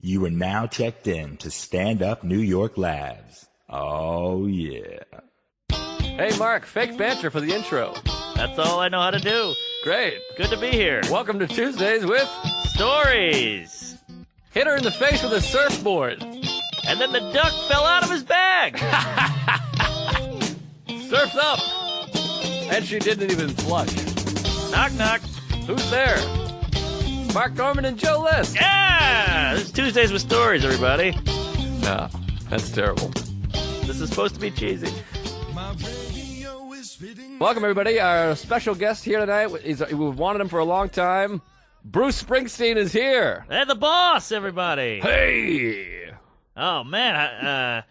You are now checked in to Stand Up New York Labs. Oh, yeah. Hey, Mark, fake banter for the intro. That's all I know how to do. Great. Good to be here. Welcome to Tuesdays with Stories. Hit her in the face with a surfboard. And then the duck fell out of his bag. Surf's up. And she didn't even flush. Knock, knock. Who's there? Mark Norman and Joe List. Yeah! This is Tuesdays with Stories, everybody. No, that's terrible. This is supposed to be cheesy. Welcome, everybody. Our special guest here tonight, we've wanted him for a long time. Bruce Springsteen is here. Hey, the boss, everybody. Hey! Oh, man.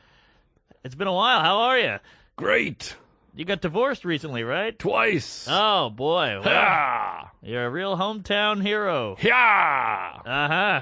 It's been a while. How are you? Great. You got divorced recently, right? Twice. Oh, boy. Well, Yeah. you're a real hometown hero. Yeah. Uh-huh.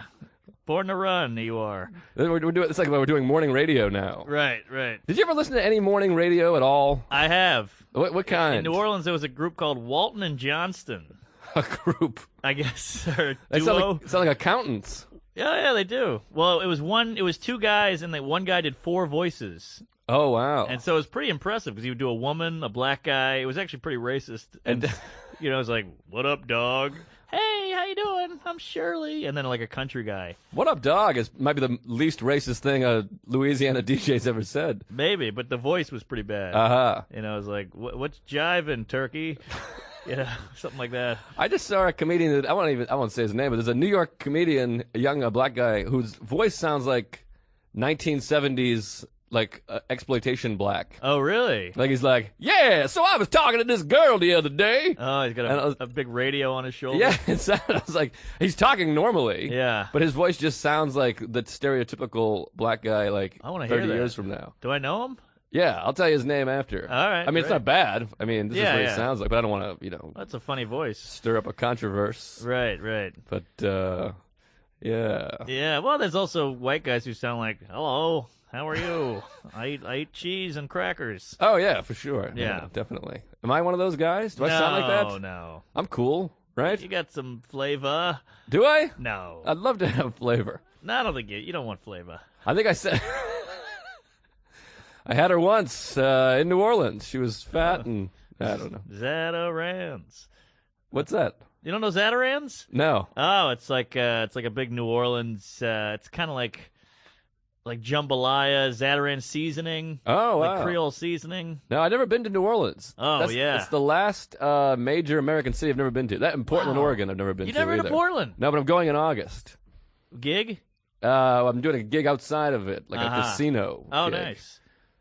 Born to run, you are. We're doing, it's like we're doing morning radio now. Right, right. Did you ever listen to any morning radio at all? I have. What kind? In New Orleans, there was a group called Walton and Johnston, A group. I guess, or They duo. sound like accountants. Yeah, they do. Well, it was two guys, and one guy did four voices. Oh, wow. And so it was pretty impressive because he would do a woman, a black guy. It was actually pretty racist. And, it was like, what up, dog? Hey, how you doing? I'm Shirley. And then like a country guy. What up, dog? Might be the least racist thing a Louisiana DJ's ever said. Maybe, but the voice was pretty bad. Uh-huh. It was like, what's jiving, turkey? Something like that. I just saw a comedian that I won't say his name, but there's a New York comedian, a young black guy, whose voice sounds like 1970s exploitation black. Oh, really? Like he's like, yeah, so I was talking to this girl the other day. Oh, he's got a big radio on his shoulder. Yeah, I was like, he's talking normally. Yeah. But his voice just sounds like the stereotypical black guy I wanna 30 hear that. years from now. Do I know him? Yeah, I'll tell you his name after. All right, I mean, it's great. not bad. I mean, this is Yeah, what yeah. he sounds like, but I don't want to, That's a funny voice. stir up a controversy. Right, right. But, yeah. Yeah, well, there's also white guys who sound like, hello, how are you? I eat cheese and crackers. Oh, yeah, for sure. Yeah. Definitely. Am I one of those guys? Do I no, sound like that? No. I'm cool, right? You got some flavor. Do I? No. I'd love to have flavor. No, I don't think you don't want flavor. I think I said... I had her once in New Orleans. She was fat and... I don't know. Zatarans. What's that? You don't know Zatarans? No. Oh, it's like a big New Orleans, it's kind of like jambalaya, Zataran seasoning. Oh, wow. Like Creole seasoning. No, I've never been to New Orleans. Oh, yeah. It's the last major American city I've never been to. That in Portland, Wow. Oregon, I've never been You to never been either. to Portland? No, but I'm going in August. Gig? I'm doing a gig outside of it, like a Uh-huh. casino. Oh, gig. nice.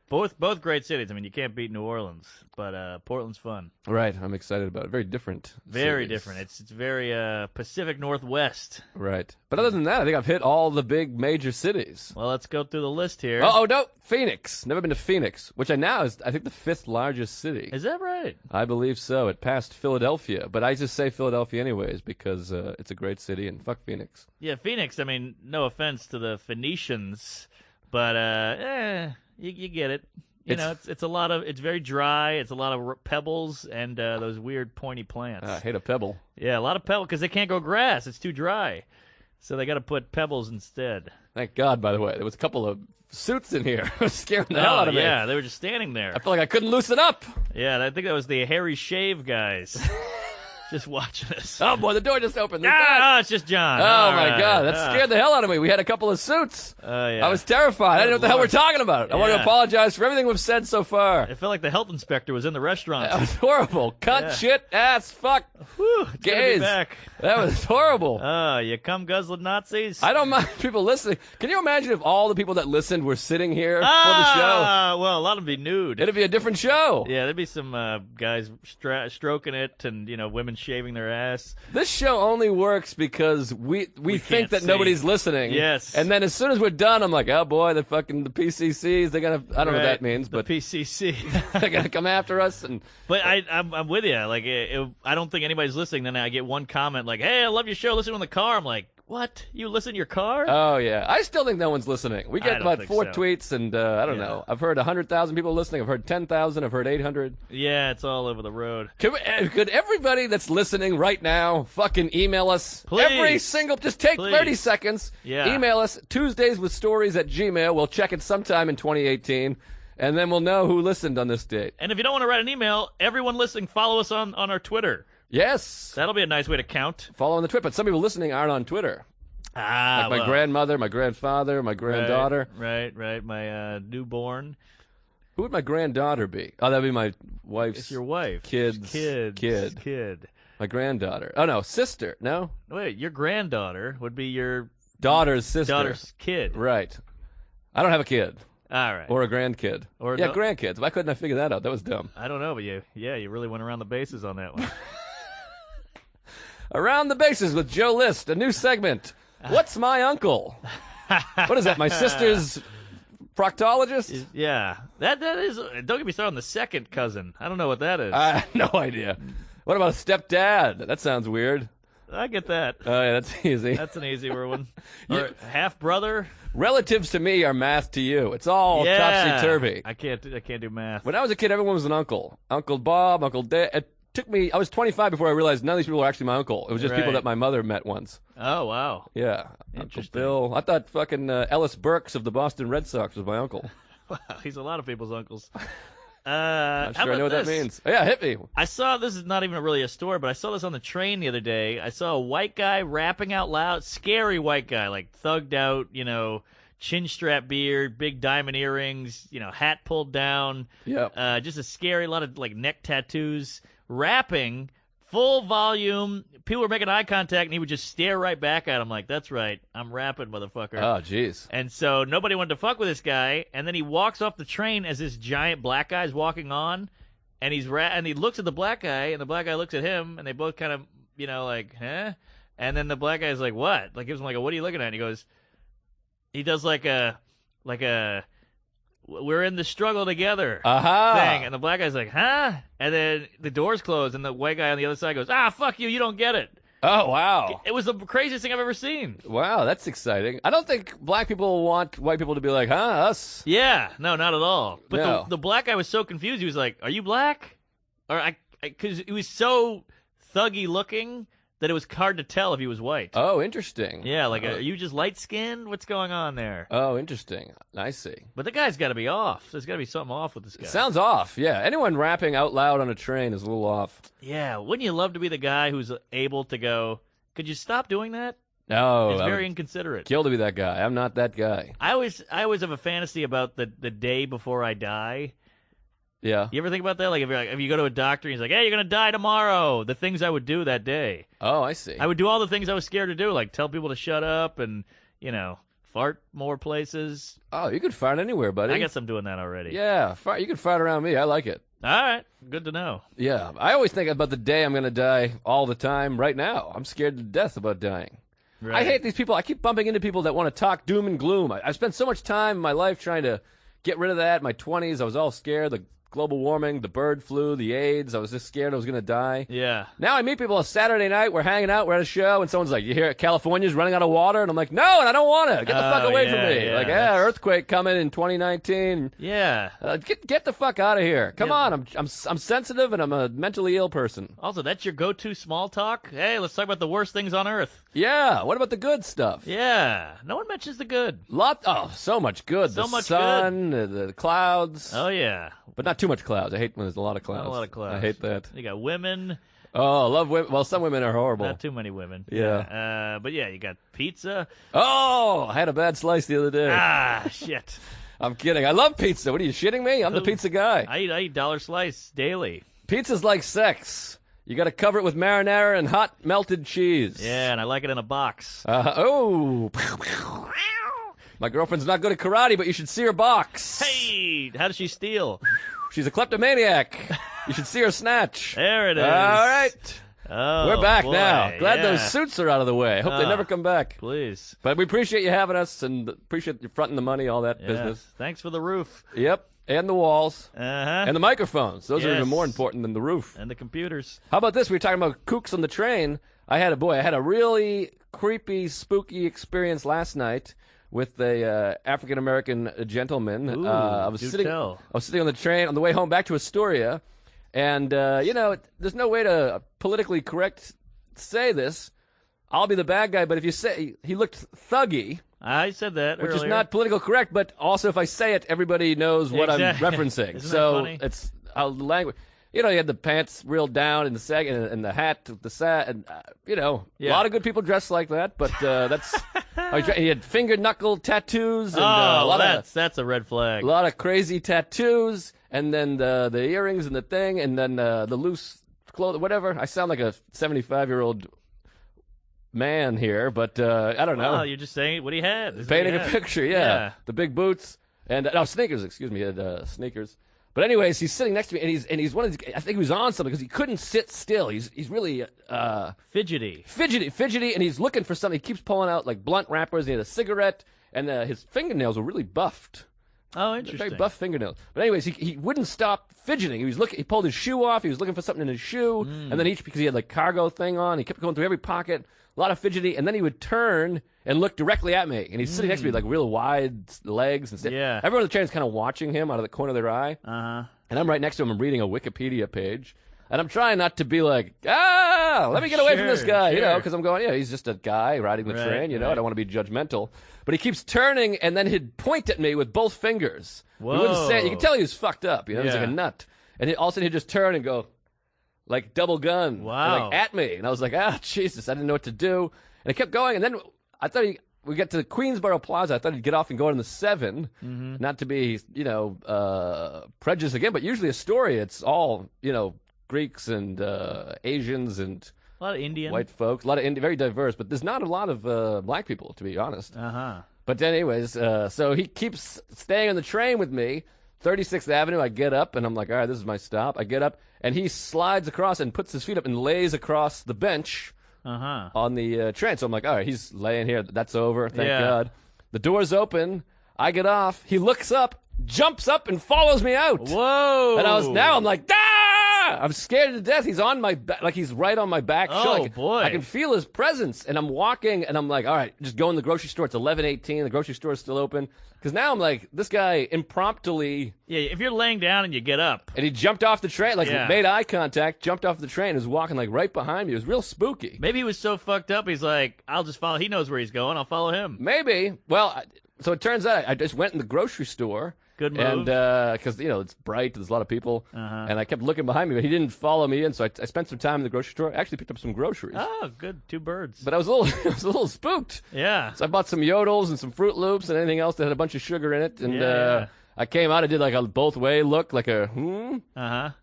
Both great cities. I mean, you can't beat New Orleans, but Portland's fun. Right, I'm excited about it. Very different. Very cities. different. It's very Pacific Northwest. Right. But other than that, I think I've hit all the big major cities. Well, let's go through the list here. Oh, no, Phoenix. Never been to Phoenix, which now is, I think, the 5th largest city. Is that right? I believe so. It passed Philadelphia, but I just say Philadelphia anyways because it's a great city and fuck Phoenix. Yeah, Phoenix. I mean, no offense to the Phoenicians, but you get it. It's a lot of. It's very dry. It's a lot of pebbles and those weird pointy plants. I hate a pebble. Yeah, a lot of pebbles because they can't grow grass. It's too dry, so they got to put pebbles instead. Thank God, by the way. There was a couple of suits in here. It was scaring the hell out of me. Yeah, they were just standing there. I felt like I couldn't loosen up. Yeah, I think that was the hairy shave guys. Just watching us. Oh, boy, the door just opened. They're Ah, back. it's just John. Oh, All my right. God. That scared the hell out of me. We had a couple of suits. Yeah. I was terrified. I didn't know what the hell we're talking about. I want to Yeah. apologize for everything we've said so far. It felt like the health inspector was in the restaurant. That was horrible. Cunt, Yeah. shit, ass, fuck. Whew, it's good to Gays. be back. That was horrible. You cum guzzling Nazis? I don't mind people listening. Can you imagine if all the people that listened were sitting here for the show? Well, a lot of them be nude. It'd be a different show. Yeah, there'd be some guys stroking it and, women shaving their ass. This show only works because we think can't that see. nobody's listening. Yes. And then as soon as we're done, I'm like, oh boy, the PCCs, they're gonna. I don't know what that means, the but PCC. they're gonna come after us. And But I'm with you. Like, I don't think anybody's listening. Then I get one comment like, "Hey, I love your show. Listen in the car." I'm like, What? You listen to your car? Oh, yeah. I still think no one's listening. We I get don't about think 4 so. tweets, and I don't Yeah. know. I've heard 100,000 people listening. I've heard 10,000. I've heard 800. Yeah, it's all over the road. Could everybody that's listening right now fucking email us? Please. Every single, just take Please. 30 seconds. Yeah. Email us, TuesdaysWithStories@gmail. We'll check it sometime in 2018, and then we'll know who listened on this date. And if you don't want to write an email, everyone listening, follow us on our Twitter. Yes. That'll be a nice way to count. Follow on the Twitter, but some people listening aren't on Twitter. Ah, Like my grandmother, my grandfather, my granddaughter. Right. My newborn. Who would my granddaughter be? Oh, that'd be my wife's It's your wife. kid. Kid. My granddaughter. Oh, no, sister. No? Wait, your granddaughter would be your Daughter's sister. daughter's kid. Right. I don't have a kid. All right. Or a grandkid. Or yeah, no- grandkids. Why couldn't I figure that out? That was dumb. I don't know, but you really went around the bases on that one. Around the Bases with Joe List, a new segment. What's my uncle? What is that, my sister's proctologist? Yeah. That is. Don't get me started on the second cousin. I don't know what that is. I have no idea. What about a stepdad? That sounds weird. I get that. Oh, yeah, that's easy. That's an easy one. Or half brother. Relatives to me are math to you. It's all topsy-turvy. I can't do math. When I was a kid, everyone was an uncle. Uncle Bob, Uncle Dad. It took me, I was 25 before I realized none of these people were actually my uncle. It was just people Right. that my mother met once. Oh wow. Yeah. Uncle Interesting. Bill. I thought fucking Ellis Burks of the Boston Red Sox was my uncle. Wow. He's a lot of people's uncles. Not how sure I know what about that this? means. Yeah, hit me. I saw this is not even really a story, but I saw this on the train the other day. I saw a white guy rapping out loud, scary white guy, like thugged out, chin strap beard, big diamond earrings, hat pulled down. Yeah. Just a scary lot of like neck tattoos, rapping, full volume. People were making eye contact, and he would just stare right back at him like, "That's right, I'm rapping, motherfucker." Oh, jeez. And so nobody wanted to fuck with this guy. And then he walks off the train as this giant black guy's walking on, and and he looks at the black guy, and the black guy looks at him, and they both kind of, like, huh? And then the black guy's like, "What?" Like gives him like a, "What are you looking at?" And he goes, he does like a, "We're in the struggle together" Aha. thing. And the black guy's like, "Huh?" And then the doors close, and the white guy on the other side goes, "Ah, fuck you, you don't get it." Oh, wow. It was the craziest thing I've ever seen. Wow, that's exciting. I don't think black people want white people to be like, us. Yeah, no, not at all. But No. the black guy was so confused. He was like, "Are you black?" Or because he was so thuggy looking that it was hard to tell if he was white. Oh, interesting. Yeah, like, are you just light skinned? What's going on there? Oh, interesting. I see. But the guy's got to be off. There's got to be something off with this guy. Sounds off, yeah. Anyone rapping out loud on a train is a little off. Yeah, wouldn't you love to be the guy who's able to go, "Could you stop doing that?" No. It's I very would inconsiderate. kill to be that guy. I'm not that guy. I always have a fantasy about the day before I die. Yeah. You ever think about that? Like if you go to a doctor and he's like, "Hey, you're gonna die tomorrow," the things I would do that day. Oh, I see. I would do all the things I was scared to do, like tell people to shut up and, fart more places. Oh, you could fart anywhere, buddy. I guess I'm doing that already. Yeah, fart. You could fart around me. I like it. All right. Good to know. Yeah. I always think about the day I'm going to die all the time right now. I'm scared to death about dying. Right. I hate these people. I keep bumping into people that want to talk doom and gloom. I spent so much time in my life trying to get rid of that. In my 20s, I was all scared. The global warming, the bird flu, the AIDS. I was just scared I was going to die. Yeah. Now I meet people on Saturday night. We're hanging out. We're at a show, and someone's like, "You hear California's running out of water?" And I'm like, "No, and I don't want to. Get the fuck Oh, away yeah, from me!" yeah, Like, that's- earthquake coming in 2019. Yeah. Get the fuck out of here. Come Yeah. on. I'm sensitive, and I'm a mentally ill person. Also, that's your go-to small talk? Hey, let's talk about the worst things on Earth. Yeah. What about the good stuff? Yeah. No one mentions the good. So much good. So the much sun, the clouds. Oh, yeah. But not too much clouds. I hate when there's a lot of clouds. Not a lot of clouds. I hate that. You got women. Oh, I love women. Well, some women are horrible. Not too many women. Yeah. But yeah, you got pizza. Oh, I had a bad slice the other day. Ah, shit. I'm kidding. I love pizza. What are you shitting me? I'm the pizza guy. I eat dollar slice daily. Pizza's like sex. You got to cover it with marinara and hot melted cheese. Yeah, and I like it in a box. Oh. My girlfriend's not good at karate, but you should see her box. Hey, how does she steal? She's a kleptomaniac. You should see her snatch. There it is. All right. Oh, We're back boy, now. Glad yeah. those suits are out of the way. Hope they Ah. never come back. Please. But we appreciate you having us and appreciate you fronting the money, all that Yeah. business. Thanks for the roof. Yep. And the walls. Uh-huh. And the microphones. Those are Yes. even more important than the roof. And the computers. How about this? We were talking about kooks on the train. I had a really creepy, spooky experience last night with a African American gentleman. Ooh, I was sitting on the train on the way home back to Astoria, and there's no way to politically correct say this. I'll be the bad guy, but if you say he looked thuggy, I said that which earlier. is not politically correct, but also if I say it, everybody knows what I'm referencing. Isn't so that funny? it's how the language. He had the pants reeled down and the sag and the hat, the sag, and a lot of good people dressed like that. But that's he had finger knuckle tattoos and that's a red flag. A lot of crazy tattoos, and then the earrings and the thing, and then the loose clothes, whatever. I sound like a 75-year-old man here, but I don't know. Well, you're just saying what he had. Painting a picture, yeah. The big boots and sneakers. Excuse me, he had sneakers. But anyways, he's sitting next to me, and he's one of these. I think he was on something because he couldn't sit still. He's really fidgety, and he's looking for something. He keeps pulling out like blunt wrappers. And he had a cigarette, and his fingernails were really buffed. Oh, interesting. Very buff fingernails. But anyways, he wouldn't stop fidgeting. He was looking. He pulled his shoe off. He was looking for something in his shoe, and then because he had like cargo thing on, he kept going through every pocket. A lot of fidgety, and then he would turn and look directly at me. And he's sitting next to me with like real wide legs and stuff. Yeah. Everyone on the train is kind of watching him out of the corner of their eye. Uh-huh. And I'm right next to him. I'm reading a Wikipedia page. And I'm trying not to be like, let me get away from this guy, because I'm going, he's just a guy riding the train, I don't want to be judgmental. But he keeps turning, and then he'd point at me with both fingers. Whoa. He wouldn't say it. You can tell he was fucked up, he's like a nut. And all of a sudden he'd just turn and go, like double gun. Wow. And, like, at me. And I was like, Jesus, I didn't know what to do. And it kept going, and then I thought we got to the Queensboro Plaza. I thought he'd get off and go on the 7, not to be, prejudiced again, but usually Astoria, it's all, Greeks and Asians and a lot of Indian, white folks, a lot of very diverse, but there's not a lot of black people, to be honest. Uh-huh. But anyways, so he keeps staying on the train with me, 36th Avenue. I get up, and I'm like, all right, this is my stop. I get up, and he slides across and puts his feet up and lays across the bench on the train. So I'm like, all right, he's laying here. That's over. Thank God. The door's open. I get off. He looks up, jumps up, and follows me out. Whoa. And I'm like, I'm scared to death. He's on my back, like he's right on my back. Oh, boy. I can feel his presence. And I'm walking, and I'm like, all right, just go in the grocery store. It's 11:18. The grocery store is still open. Because now I'm like, this guy impromptu. Yeah, if you're laying down and you get up. And he jumped off the train, made eye contact, jumped off the train, was walking like right behind me. It was real spooky. Maybe he was so fucked up, he's like, I'll just follow. He knows where he's going. I'll follow him. Maybe. Well, so it turns out I just went in the grocery store. Good move. And because it's bright, there's a lot of people, and I kept looking behind me, but he didn't follow me in. So I spent some time in the grocery store. I actually picked up some groceries. Oh, good, 2 birds. But I was a little spooked. Yeah. So I bought some Yodels and some Fruit Loops and anything else that had a bunch of sugar in it. And I came out. I did like a both way look, like a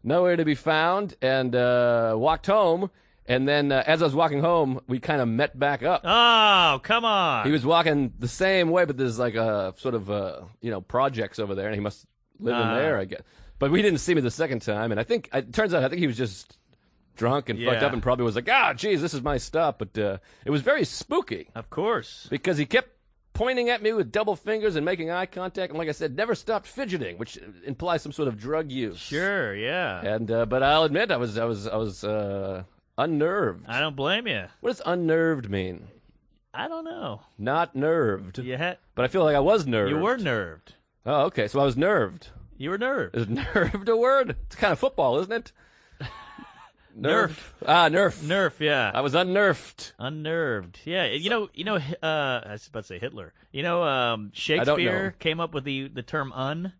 nowhere to be found, and walked home. And then as I was walking home, we kind of met back up. Oh, come on. He was walking the same way, but there's like a sort of, projects over there, and he must live in there, I guess. But we didn't see me the second time, and it turns out he was just drunk and fucked up and probably was like, geez, this is my stop. But it was very spooky. Of course. Because he kept pointing at me with double fingers and making eye contact, and like I said, never stopped fidgeting, which implies some sort of drug use. Sure, yeah. And but I'll admit, I was unnerved. I don't blame you. What does unnerved mean? I don't know. Not nerved. But I feel like I was nerved. You were nerved. Oh, okay. So I was nerved. You were nerved. Is nerved a word? It's kind of football, isn't it? Nerf. Nerf. Nerf, yeah. I was unnerved. Unnerved. Yeah. I was about to say Hitler. Shakespeare came up with the term un.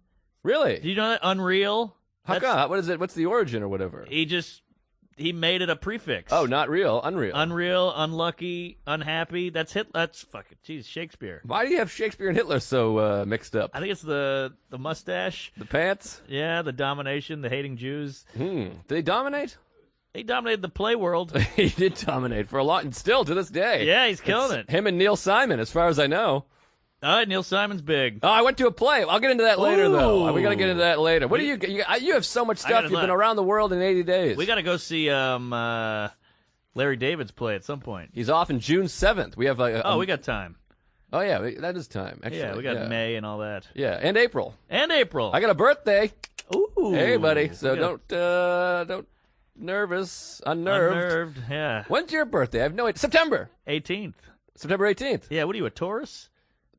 Really? Do you know that? Unreal? How come? What is it? What's the origin or whatever? He made it a prefix. Oh, not real. Unreal. Unreal, unlucky, unhappy. That's fucking, jeez, Shakespeare. Why do you have Shakespeare and Hitler so mixed up? I think it's the mustache. The pants? Yeah, the domination, the hating Jews. Did they dominate? He dominated the play world. He did dominate for a lot, and still to this day. Yeah, he's killing it. Him and Neil Simon, as far as I know. All right, Neil Simon's big. Oh, I went to a play. I'll get into that later, though. We got to get into that later. What do you have so much stuff. You've been around the world in 80 days. We got to go see Larry David's play at some point. He's off in June 7th. We have we got time. Oh, yeah, that is time, actually. Yeah, we got May and all that. Yeah, and April. And April. I got a birthday. Ooh. Hey, buddy. So don't nervous, unnerved. Unnerved, yeah. When's your birthday? I have no idea. September 18th. September 18th. Yeah, what are you, a Taurus?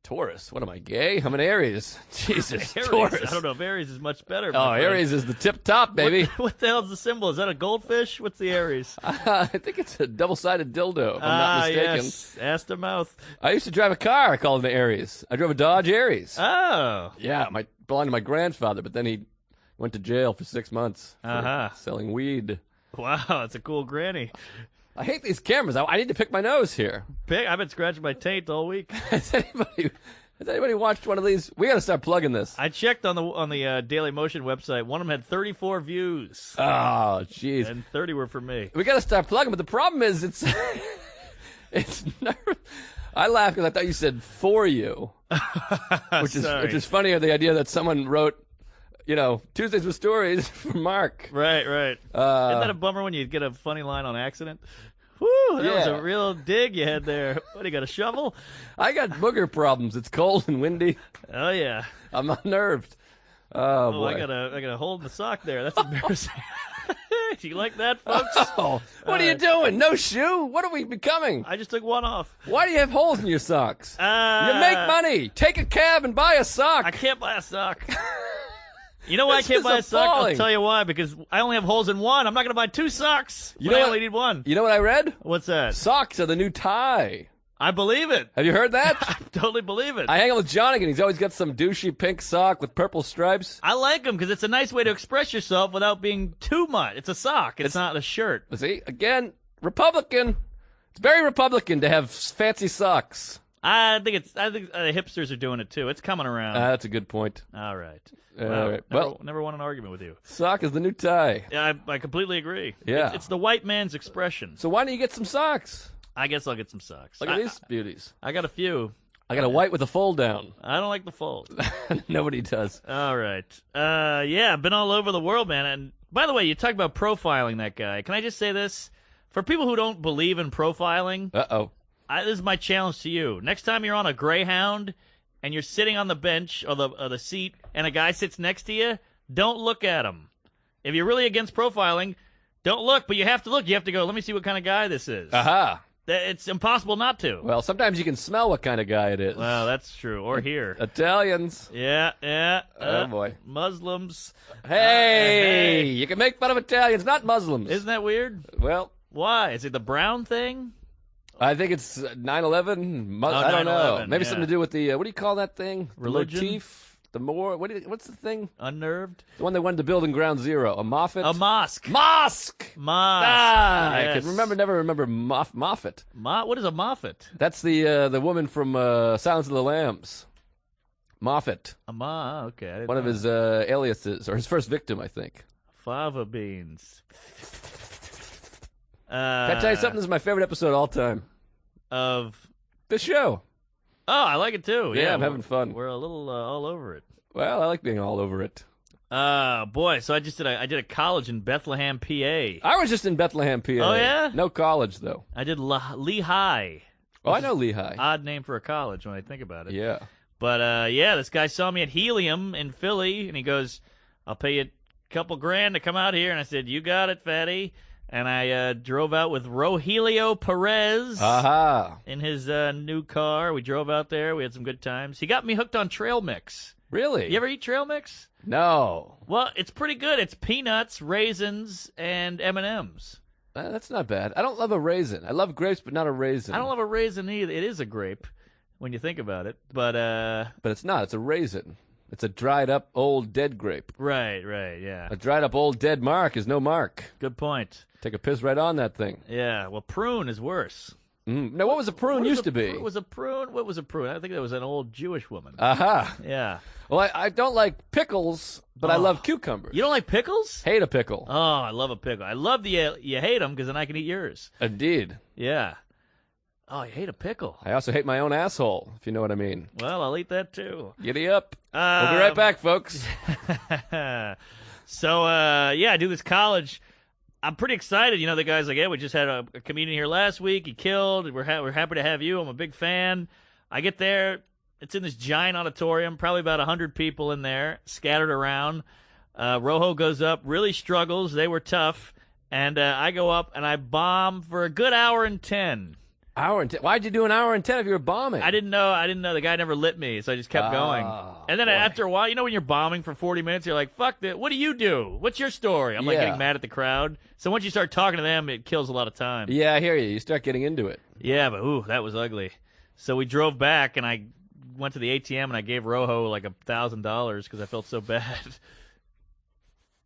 Taurus. What am I, gay? I'm an Aries. Jesus, Aries. Taurus. I don't know if Aries is much better. Oh, my friend. Aries is the tip top, baby. What the hell's the symbol? Is that a goldfish? What's the Aries? I think it's a double-sided dildo, if I'm not mistaken. Yes. Ass to mouth. I used to drive a car. I called it an Aries. I drove a Dodge Aries. Oh. Yeah, belonged to my grandfather, but then he went to jail for 6 months for selling weed. Wow, that's a cool granny. I hate these cameras. I need to pick my nose here. I've been scratching my taint all week. Has anybody watched one of these? We got to start plugging this. I checked on the Daily Motion website. One of them had 34 views. Oh, jeez. And 30 were for me. We got to start plugging, but the problem is it's I laugh because I thought you said for you, which is funnier. The idea that someone wrote, Tuesdays with Stories for Mark. Right. Isn't that a bummer when you get a funny line on accident? Whew, that was a real dig you had there. What, you got a shovel? I got booger problems. It's cold and windy. Oh, yeah. I'm unnerved. Oh, boy. I got a hole in the sock there. That's embarrassing. Do you like that, folks? Oh, what are you doing? No shoe? What are we becoming? I just took one off. Why do you have holes in your socks? You make money. Take a cab and buy a sock. I can't buy a sock. You know why I can't buy a sock? I'll tell you why. Because I only have holes in one. I'm not going to buy two socks. I only need one. You know what I read? What's that? Socks are the new tie. I believe it. Have you heard that? I totally believe it. I hang out with Jonathan. He's always got some douchey pink sock with purple stripes. I like them because it's a nice way to express yourself without being too much. It's a sock. It's not a shirt. See, again, Republican. It's very Republican to have fancy socks. I think hipsters are doing it too. It's coming around. That's a good point. All right. All right. Never won an argument with you. Sock is the new tie. Yeah, I completely agree. Yeah. It's the white man's expression. So why don't you get some socks? I guess I'll get some socks. Look at these beauties. I got a few. I got a white with a fold down. I don't like the fold. Nobody does. All right. Yeah, I've been all over the world, man. And by the way, you talk about profiling that guy. Can I just say this? For people who don't believe in profiling, this is my challenge to you. Next time you're on a Greyhound and you're sitting on the bench or the seat and a guy sits next to you, don't look at him. If you're really against profiling, don't look, but you have to look. You have to go, let me see what kind of guy this is. Aha. It's impossible not to. Well, sometimes you can smell what kind of guy it is. Well, that's true. Or hear. Italians. Yeah. Oh, boy. Muslims. Hey, you can make fun of Italians, not Muslims. Isn't that weird? Well. Why? Is it the brown thing? I think it's 9/11. I don't know. Maybe something to do with the, what do you call that thing? Religion? The motif? The more, what's the thing? Unnerved? The one they wanted to build in Ground Zero. A Moffat? A mosque. Mosque! Yes. I can never remember Moffat. What is a Moffat? That's the woman from Silence of the Lambs. Moffat. Okay. One of his aliases, or his first victim, I think. Fava beans. Can I tell you something? This is my favorite episode of all time. Of? The show. Oh, I like it too. Yeah, I'm having fun. We're a little all over it. Well, I like being all over it. Boy, so I did a college in Bethlehem, PA. I was just in Bethlehem, PA. Oh, yeah? No college, though. I did Lehigh. Oh, I know Lehigh. Odd name for a college when I think about it. Yeah. But, this guy saw me at Helium in Philly, and he goes, I'll pay you a couple grand to come out here. And I said, you got it, fatty. And I drove out with Rogelio Perez in his new car. We drove out there. We had some good times. He got me hooked on trail mix. Really? You ever eat trail mix? No. Well, it's pretty good. It's peanuts, raisins, and M&Ms. That's not bad. I don't love a raisin. I love grapes, but not a raisin. I don't love a raisin either. It is a grape when you think about it. But it's not. It's a raisin. It's a dried up old dead grape. Right, yeah. A dried up old dead mark is no mark. Good point. Take a piss right on that thing. Yeah, well, prune is worse. Now, what was a prune used to be? What was a prune? I think that was an old Jewish woman. Aha. Yeah. Well, I don't like pickles, but I love cucumbers. You don't like pickles? Hate a pickle. Oh, I love a pickle. I love you hate them because then I can eat yours. Indeed. Yeah. Oh, you hate a pickle. I also hate my own asshole, if you know what I mean. Well, I'll eat that too. Giddy up. We'll be right back, folks. So, I do this college. I'm pretty excited. You know, the guy's like, yeah, we just had a comedian here last week. He killed. We're happy to have you. I'm a big fan. I get there. It's in this giant auditorium, probably about 100 people in there, scattered around. Rojo goes up, really struggles. They were tough. And I go up and I bomb for a good hour and 10. Hour and 10. Why'd you do an hour and 10 if you were bombing? I didn't know. The guy never lit me, so I just kept going. And then after a while, when you're bombing for 40 minutes, you're like, fuck that. What do you do? What's your story? I'm like getting mad at the crowd. So once you start talking to them, it kills a lot of time. Yeah, I hear you. You start getting into it. Yeah, but ooh, that was ugly. So we drove back, and I went to the ATM, and I gave Rojo like $1,000 because I felt so bad.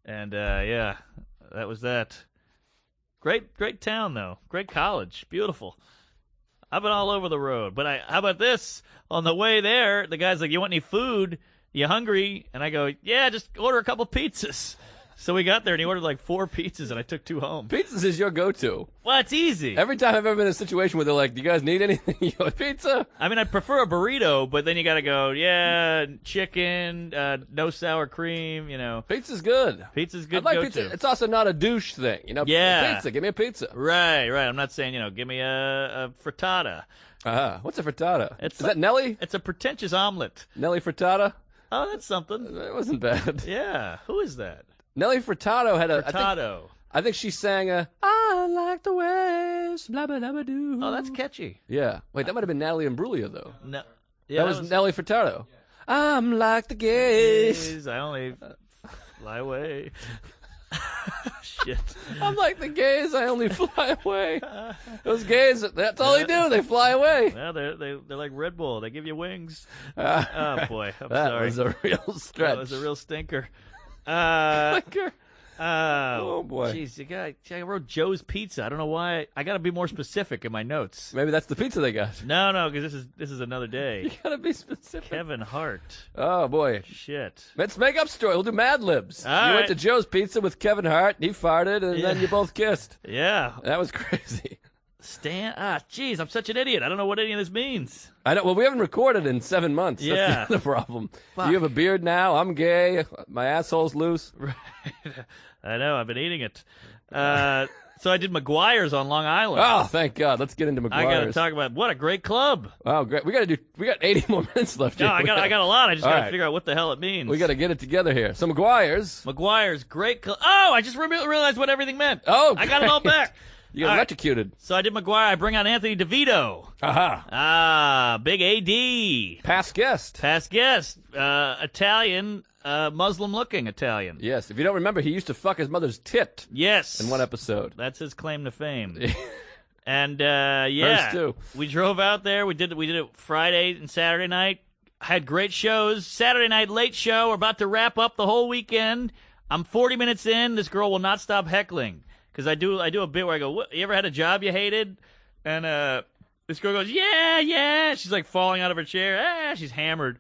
And yeah, that was that. Great town though. Great college. Beautiful. I've been all over the road. But how about this? On the way there, the guy's like, "You want any food? You hungry?" And I go, "Yeah, just order a couple pizzas." So we got there, and he ordered like 4 pizzas, and I took 2 home. Pizzas is your go-to. Well, it's easy. Every time I've ever been in a situation where they're like, "Do you guys need anything?" You go, "Pizza." I mean, I prefer a burrito, but then you got to go, yeah, chicken, no sour cream, Pizza's good. Pizza's good. I like go-to. pizza. It's also not a douche thing, Yeah. Pizza. Give me a pizza. Right. I'm not saying, give me a frittata. What's a frittata? Is that Nelly? It's a pretentious omelet. Nelly Frittata? Oh, that's something. It wasn't bad. Yeah. Who is that? Nelly Furtado had a. Furtado. I think she sang "I like the ways," blah blah blah doo. Oh, that's catchy. Yeah. Wait, that might have been Natalie Imbruglia though. No. Yeah, that was Nelly Furtado. Yeah. I'm like the gays. I only fly away. Shit. I'm like the gays. I only fly away. Those gays. That's all they do. They fly away. Well, they're like Red Bull. They give you wings. Oh boy, I'm that sorry. Was a real stretch. That was a real stinker. Oh boy! Jeez, I wrote Joe's Pizza. I don't know why. I got to be more specific in my notes. Maybe that's the pizza they got. No, because this is another day. You gotta be specific. Kevin Hart. Oh boy! Shit. Let's make up story. We'll do Mad Libs. All you right. went to Joe's Pizza with Kevin Hart. He farted, and then you both kissed. Yeah. That was crazy. Jeez, I'm such an idiot. I don't know what any of this means. I know. Well, we haven't recorded in 7 months. Yeah. That's the other problem. Fuck. You have a beard now. I'm gay. My asshole's loose. Right. I know. I've been eating it. So I did McGuire's on Long Island. Oh, thank God. Let's get into McGuire's. I got to talk about what a great club. Oh, great. We got 80 more minutes left. No, here. I got a lot. I just got to right. figure out what the hell it means. We got to get it together here. So McGuire's great club. Oh, I just realized what everything meant. Oh, I got it all back. You got electrocuted. So I did McGuire. I bring on Anthony DeVito. Aha. Big AD. Past guest. Italian, Muslim-looking Italian. Yes. If you don't remember, he used to fuck his mother's tit. Yes. In one episode. That's his claim to fame. And yeah, hers too. We drove out there. We did it Friday and Saturday night. Had great shows. Saturday night late show. We're about to wrap up the whole weekend. I'm 40 minutes in. This girl will not stop heckling. Because I do a bit where I go, you ever had a job you hated? And this girl goes, yeah. She's like falling out of her chair. She's hammered.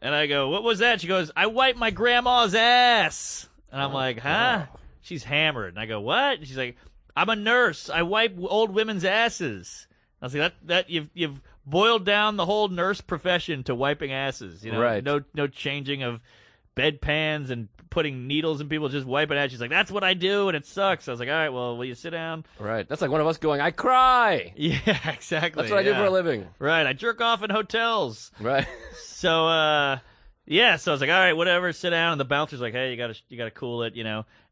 And I go, what was that? She goes, I wiped my grandma's ass. And I'm like, huh? Wow. She's hammered. And I go, what? And she's like, I'm a nurse. I wipe old women's asses. I was like, that you've boiled down the whole nurse profession to wiping asses. Right. No changing of bedpans and putting needles in people, just wiping out. She's like, that's what I do, and it sucks. I was like, all right, well, will you sit down? Right. That's like one of us going, I cry. Yeah, exactly. That's what I do for a living. Right. I jerk off in hotels. Right. So, yeah. So I was like, all right, whatever, sit down. And the bouncer's like, hey, you gotta cool it,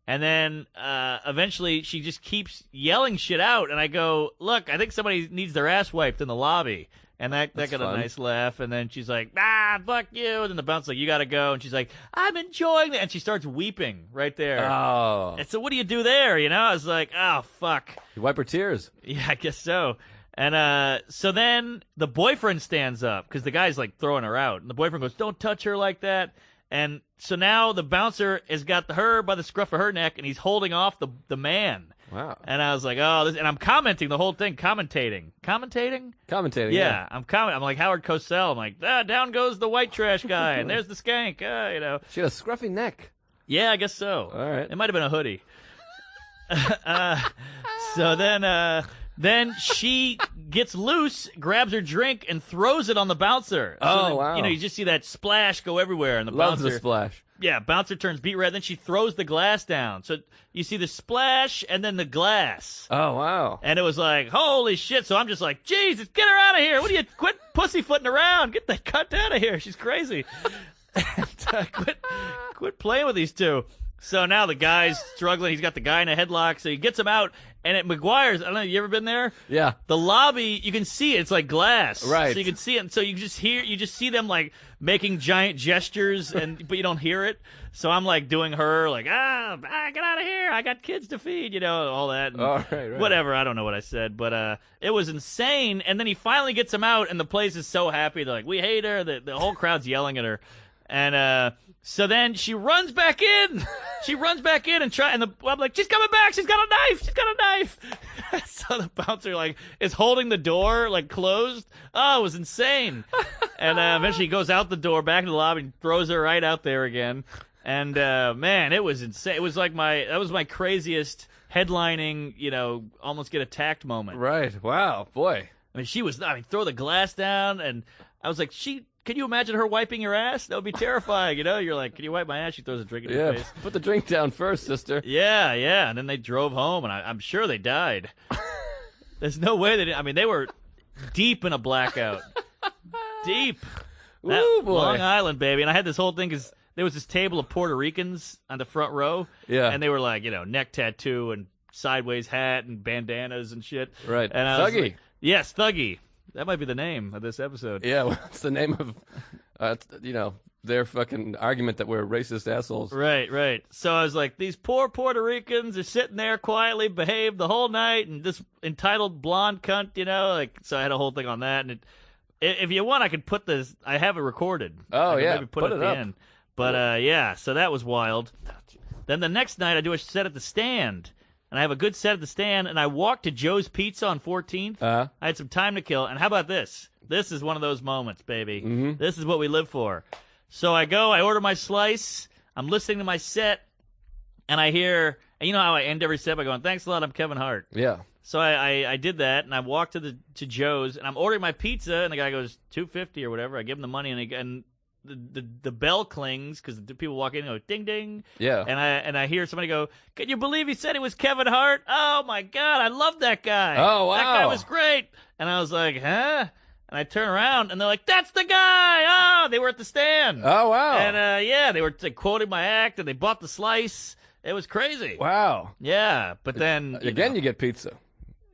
And then eventually she just keeps yelling shit out, and I go, look, I think somebody needs their ass wiped in the lobby. And that got fun. a nice laugh. And then she's like, fuck you. And then the bouncer's like, you got to go. And she's like, I'm enjoying it. And she starts weeping right there. Oh. And so what do you do there? I was like, oh, fuck. You wipe her tears. Yeah, I guess so. And so then the boyfriend stands up because the guy's like throwing her out. And the boyfriend goes, don't touch her like that. And so now the bouncer has got her by the scruff of her neck, and he's holding off the man. Wow. And I was like, and I'm commenting the whole thing, commentating. Yeah, I'm like Howard Cosell. I'm like, down goes the white trash guy, and there's the skank. She had a scruffy neck. Yeah, I guess so. All right. It might have been a hoodie. So then she gets loose, grabs her drink, and throws it on the bouncer. Wow. You just see that splash go everywhere, and the Loves bouncer the splash. Yeah, bouncer turns beet red. Then she throws the glass down. So you see the splash and then the glass. Oh, wow. And it was like, holy shit. So I'm just like, Jesus, get her out of here. What do you quit pussyfooting around? Get that cunt out of here. She's crazy. Quit playing with these two. So now the guy's struggling. He's got the guy in a headlock. So he gets him out. And at McGuire's, I don't know, you ever been there? Yeah. The lobby, you can see it. It's like glass. Right. So you can see it. And so you just see them like making giant gestures, but you don't hear it. So I'm like doing her, like, get out of here. I got kids to feed, all that. And right. Whatever. I don't know what I said. But it was insane. And then he finally gets him out, and the place is so happy. They're like, we hate her. The whole crowd's yelling at her. And so then she runs back in. She runs back in and I'm like, she's coming back. She's got a knife. She's got a knife. So the bouncer is holding the door closed. Oh, it was insane. And eventually he goes out the door back into the lobby and throws her right out there again. And man, it was insane. It was like that was my craziest headlining, almost get attacked moment. Right. Wow. Boy. I mean, throw the glass down, and I was like, can you imagine her wiping your ass? That would be terrifying, You're like, can you wipe my ass? She throws a drink in your face. Put the drink down first, sister. Yeah. And then they drove home, and I'm sure they died. There's no way they didn't. I mean, they were deep in a blackout. Deep. Woo, boy. Long Island, baby. And I had this whole thing because there was this table of Puerto Ricans on the front row. Yeah. And they were like, neck tattoo and sideways hat and bandanas and shit. Right. And I was Thuggy. like, yes, Thuggy. That might be the name of this episode. Yeah, well, it's the name of, their fucking argument that we're racist assholes. Right. So I was like, these poor Puerto Ricans are sitting there quietly, behaved the whole night, and this entitled blonde cunt, so I had a whole thing on that. And if you want, I could put this. I have it recorded. Oh, yeah. Maybe put it at the up. end. But yeah, so that was wild. Then the next night, I do a set at the Stand. And I have a good set at the Stand, and I walked to Joe's Pizza on 14th. I had some time to kill, and how about this? This is one of those moments, baby. Mm-hmm. This is what we live for. So I go, I order my slice, I'm listening to my set, and I hear, and you know how I end every set by going, thanks a lot, I'm Kevin Hart. Yeah. So I did that, and I walked to Joe's, and I'm ordering my pizza, and the guy goes, $2.50 or whatever. I give him the money, and the bell clings because the people walk in and go ding ding. Yeah. And I hear somebody go, "Can you believe he said he was Kevin Hart? Oh my God, I love that guy. Oh wow, that guy was great." And I was like, "Huh?" And I turn around and they're like, "That's the guy!" Oh, they were at the Stand. Oh wow. And yeah, they were quoting my act and they bought the slice. It was crazy. Wow. Yeah, but then you get pizza.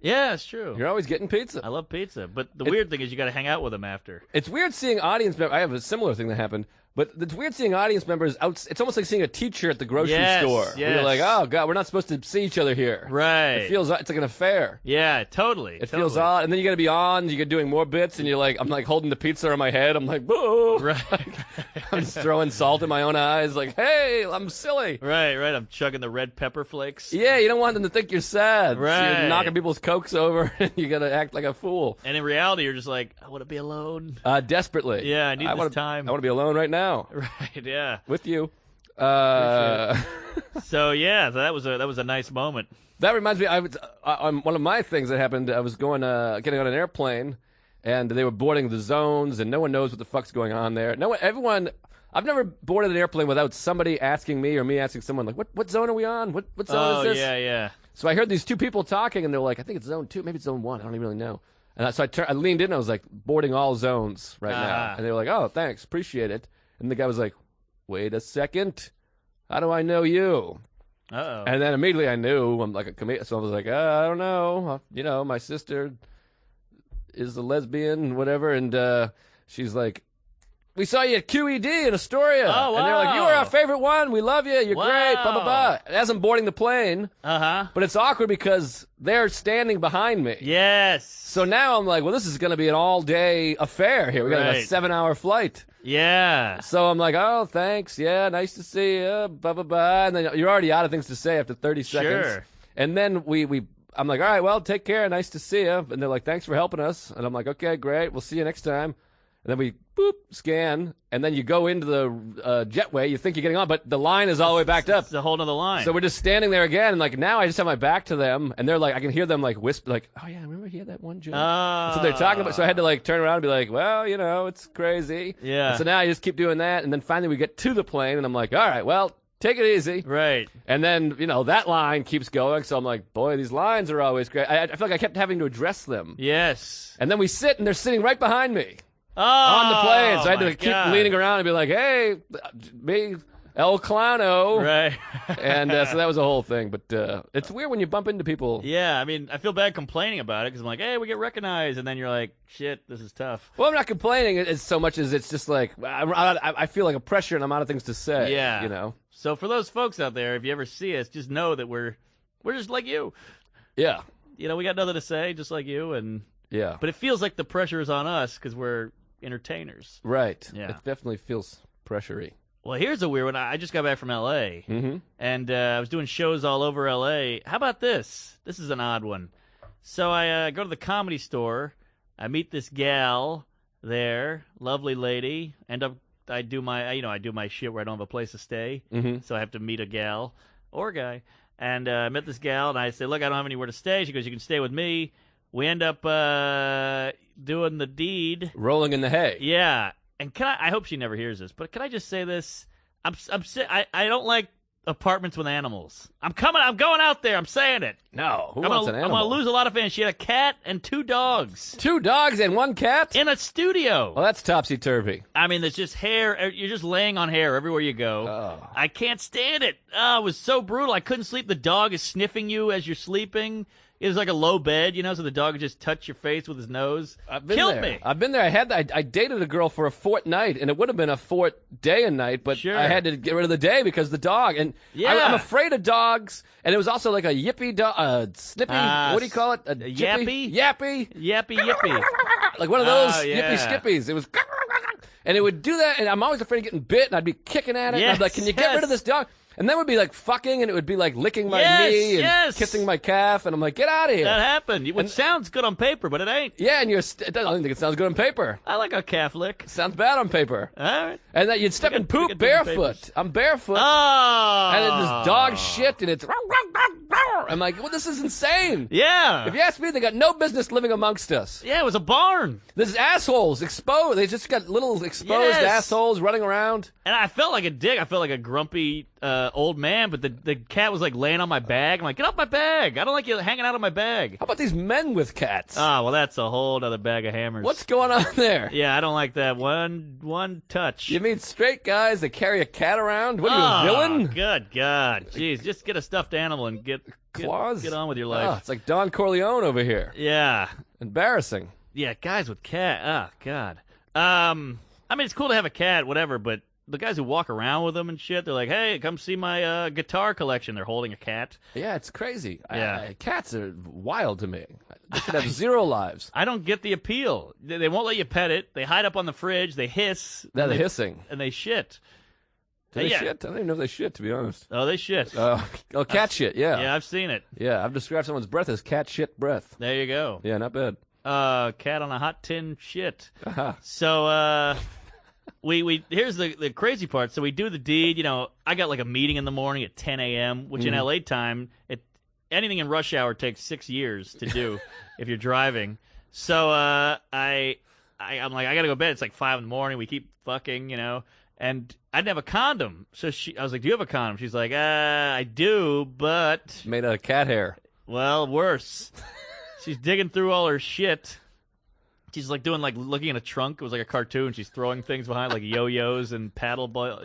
Yeah, it's true. You're always getting pizza. I love pizza, but the weird thing is you got to hang out with them after. It's weird seeing audience members. I have a similar thing that happened, but it's weird seeing audience members out. It's almost like seeing a teacher at the grocery store. Yes. Where you're like, oh God, we're not supposed to see each other here. Right. It's like an affair. Yeah, totally. It feels odd, and then you got to be on. You're doing more bits, and you're like, I'm like holding the pizza on my head. I'm like, boo. Right. I'm just throwing salt in my own eyes. Like, hey, I'm silly. Right. I'm chugging the red pepper flakes. Yeah, you don't want them to think you're sad. Right. So you're knocking people's cokes over, and you got to act like a fool. And in reality, you're just like, I want to be alone. Desperately. Yeah, I need this time. I want to be alone right now. Right. Yeah. With you. So yeah, that was a nice moment. That reminds me. On one of my things that happened, I was getting on an airplane, and they were boarding the zones, and no one knows what the fuck's going on there. Everyone. I've never boarded an airplane without somebody asking me or me asking someone like, what zone are we on? What zone is this? Oh yeah. So I heard these two people talking, and they're like, I think it's zone 2, maybe it's zone 1. I don't even really know. And so I leaned in, and I was like, boarding all zones right now. And they were like, oh, thanks, appreciate it. And the guy was like, wait a second, how do I know you? Uh-oh. And then immediately I knew I'm like a comedian, so I was like, I don't know. My sister is a lesbian, whatever, and she's like, we saw you at QED in Astoria. Oh, wow. And they're like, you were our favorite one. We love you. You're great. Blah, blah, blah. As I'm boarding the plane. Uh-huh. But it's awkward because they're standing behind me. Yes. So now I'm like, well, this is going to be an all-day affair here. We got a 7-hour flight. Yeah. So I'm like, oh, thanks. Yeah, nice to see you. Blah, blah, blah. And then you're already out of things to say after 30 seconds. Sure. And then I'm like, all right, well, take care. Nice to see you. And they're like, thanks for helping us. And I'm like, okay, great. We'll see you next time. And then we scan, and then you go into the jetway. You think you're getting on, but the line is all the way backed up. It's a whole nother line. So we're just standing there again, and like now I just have my back to them, and they're like, I can hear them like whisper, like, oh yeah, remember he had that one joke. So they're talking about. So I had to like turn around and be like, well, it's crazy. Yeah. And so now I just keep doing that, and then finally we get to the plane, and I'm like, all right, well, take it easy. Right. And then that line keeps going, so I'm like, boy, these lines are always great. I feel like I kept having to address them. Yes. And then we sit, and they're sitting right behind me. Oh, on the plane, so I had to my keep God. leaning around and be like, "Hey, me," El Clowno. Right. And so that was a whole thing. But it's weird when you bump into people. Yeah, I mean, I feel bad complaining about it because I'm like, hey, we get recognized, and then you're like, shit, this is tough. Well, I'm not complaining as so much as it's just like I feel like a pressure and I'm out of things to say. Yeah. You know? So for those folks out there, if you ever see us, just know that we're just like you. Yeah. You know, we got nothing to say, just like you, and Yeah. but it feels like the pressure is on us because we're entertainers. Right. Yeah. It definitely feels pressury. Well, here's a weird one. I just got back from L.A., and I was doing shows all over L.A. How about this? This is an odd one. So I go to the Comedy Store. I meet this gal there, lovely lady. I do my shit where I don't have a place to stay, so I have to meet a gal or a guy. And I met this gal, and I say, look, I don't have anywhere to stay. She goes, you can stay with me. We end up doing the deed. Rolling in the hay. Yeah. And I hope she never hears this, but can I just say this? I don't like apartments with animals. I'm going out there. I'm saying it. No. Who wants an animal? I'm going to lose a lot of fans. She had a cat and 2 dogs. 2 dogs and 1 cat? In a studio. Well, that's topsy-turvy. I mean, there's just hair. You're just laying on hair everywhere you go. Oh. I can't stand it. Oh, it was so brutal. I couldn't sleep. The dog is sniffing you as you're sleeping. It was like a low bed, so the dog would just touch your face with his nose. Killed me. I've been there. I dated a girl for a fortnight, and it would have been a day and night, but Sure. I had to get rid of the day because of the dog. And Yeah. I'm afraid of dogs, and it was also like a yippy dog, snippy, what do you call it? A yappy? Yappy? Yippy. Like one of those Oh, yeah. yippy skippies. It was, and it would do that, and I'm always afraid of getting bit, and I'd be kicking at it, and I'd be like, can you get rid of this dog? And then it would be like fucking, and it would be like licking my knee and kissing my calf, and I'm like, get out of here. That happened. It sounds good on paper, but it ain't. Yeah, and I don't think it sounds good on paper. I like a calf lick. Sounds bad on paper. All right. And that you'd step in we poop got different barefoot. papers. I'm barefoot. Oh. And then this dog shit, and it's. I'm like, well, this is insane. Yeah. If you ask me, they got no business living amongst us. Yeah, it was a barn. There's assholes exposed. They just got little exposed assholes running around. And I felt like a dick. I felt like a grumpy old man, but the cat was like laying on my bag. I'm like, get off my bag. I don't like you hanging out on my bag. How about these men with cats? Oh, well, that's a whole other bag of hammers. What's going on there? Yeah, I don't like that. One touch. You mean straight guys that carry a cat around? What are you, a villain? Good God. Jeez, just get a stuffed animal and get Claws? Get on with your life. Oh, it's like Don Corleone over here. Yeah. Embarrassing. Yeah, guys with cat. Oh, God. I mean, it's cool to have a cat, whatever, but the guys who walk around with them and shit, they're like, hey, come see my guitar collection. They're holding a cat. Yeah, it's crazy. Yeah. Cats are wild to me. They should have 0 lives. I don't get the appeal. They won't let you pet it. They hide up on the fridge. They hiss. They're hissing. And they shit. Do they shit? I don't even know if they shit, to be honest. Oh, they shit. Cat shit, yeah. Yeah, I've seen it. Yeah, I've described someone's breath as cat shit breath. There you go. Yeah, not bad. Cat on a hot tin shit. Uh-huh. So, we here's the crazy part. So we do the deed. I got like a meeting in the morning at 10 a.m., which in LA time, anything in rush hour takes 6 years to do if you're driving. So I'm like, I got to go to bed. It's like 5 in the morning. We keep fucking, and I didn't have a condom. So I was like, do you have a condom? She's like, I do, but. Made out of cat hair. Well, worse. She's digging through all her shit. She's like looking in a trunk. It was like a cartoon. She's throwing things behind like yo-yos and paddle ball.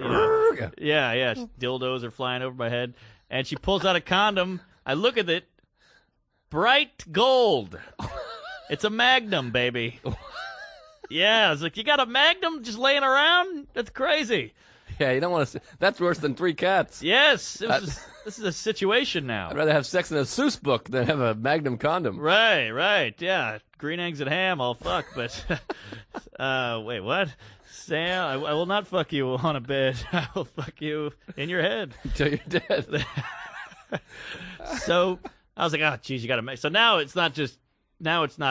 Yeah. Dildos are flying over my head. And she pulls out a condom. I look at it. Bright gold. It's a Magnum, baby. Yeah, it's like, you got a Magnum just laying around? That's crazy. Yeah, you don't want to. That's worse than 3 cats. Yes, this is a situation now. I'd rather have sex in a Seuss book than have a Magnum condom. Right. Yeah, green eggs and ham, I'll fuck. But wait, what? Sam, I will not fuck you on a bed. I will fuck you in your head Until you're dead. So I was like, oh, geez, you got to make. So now it's not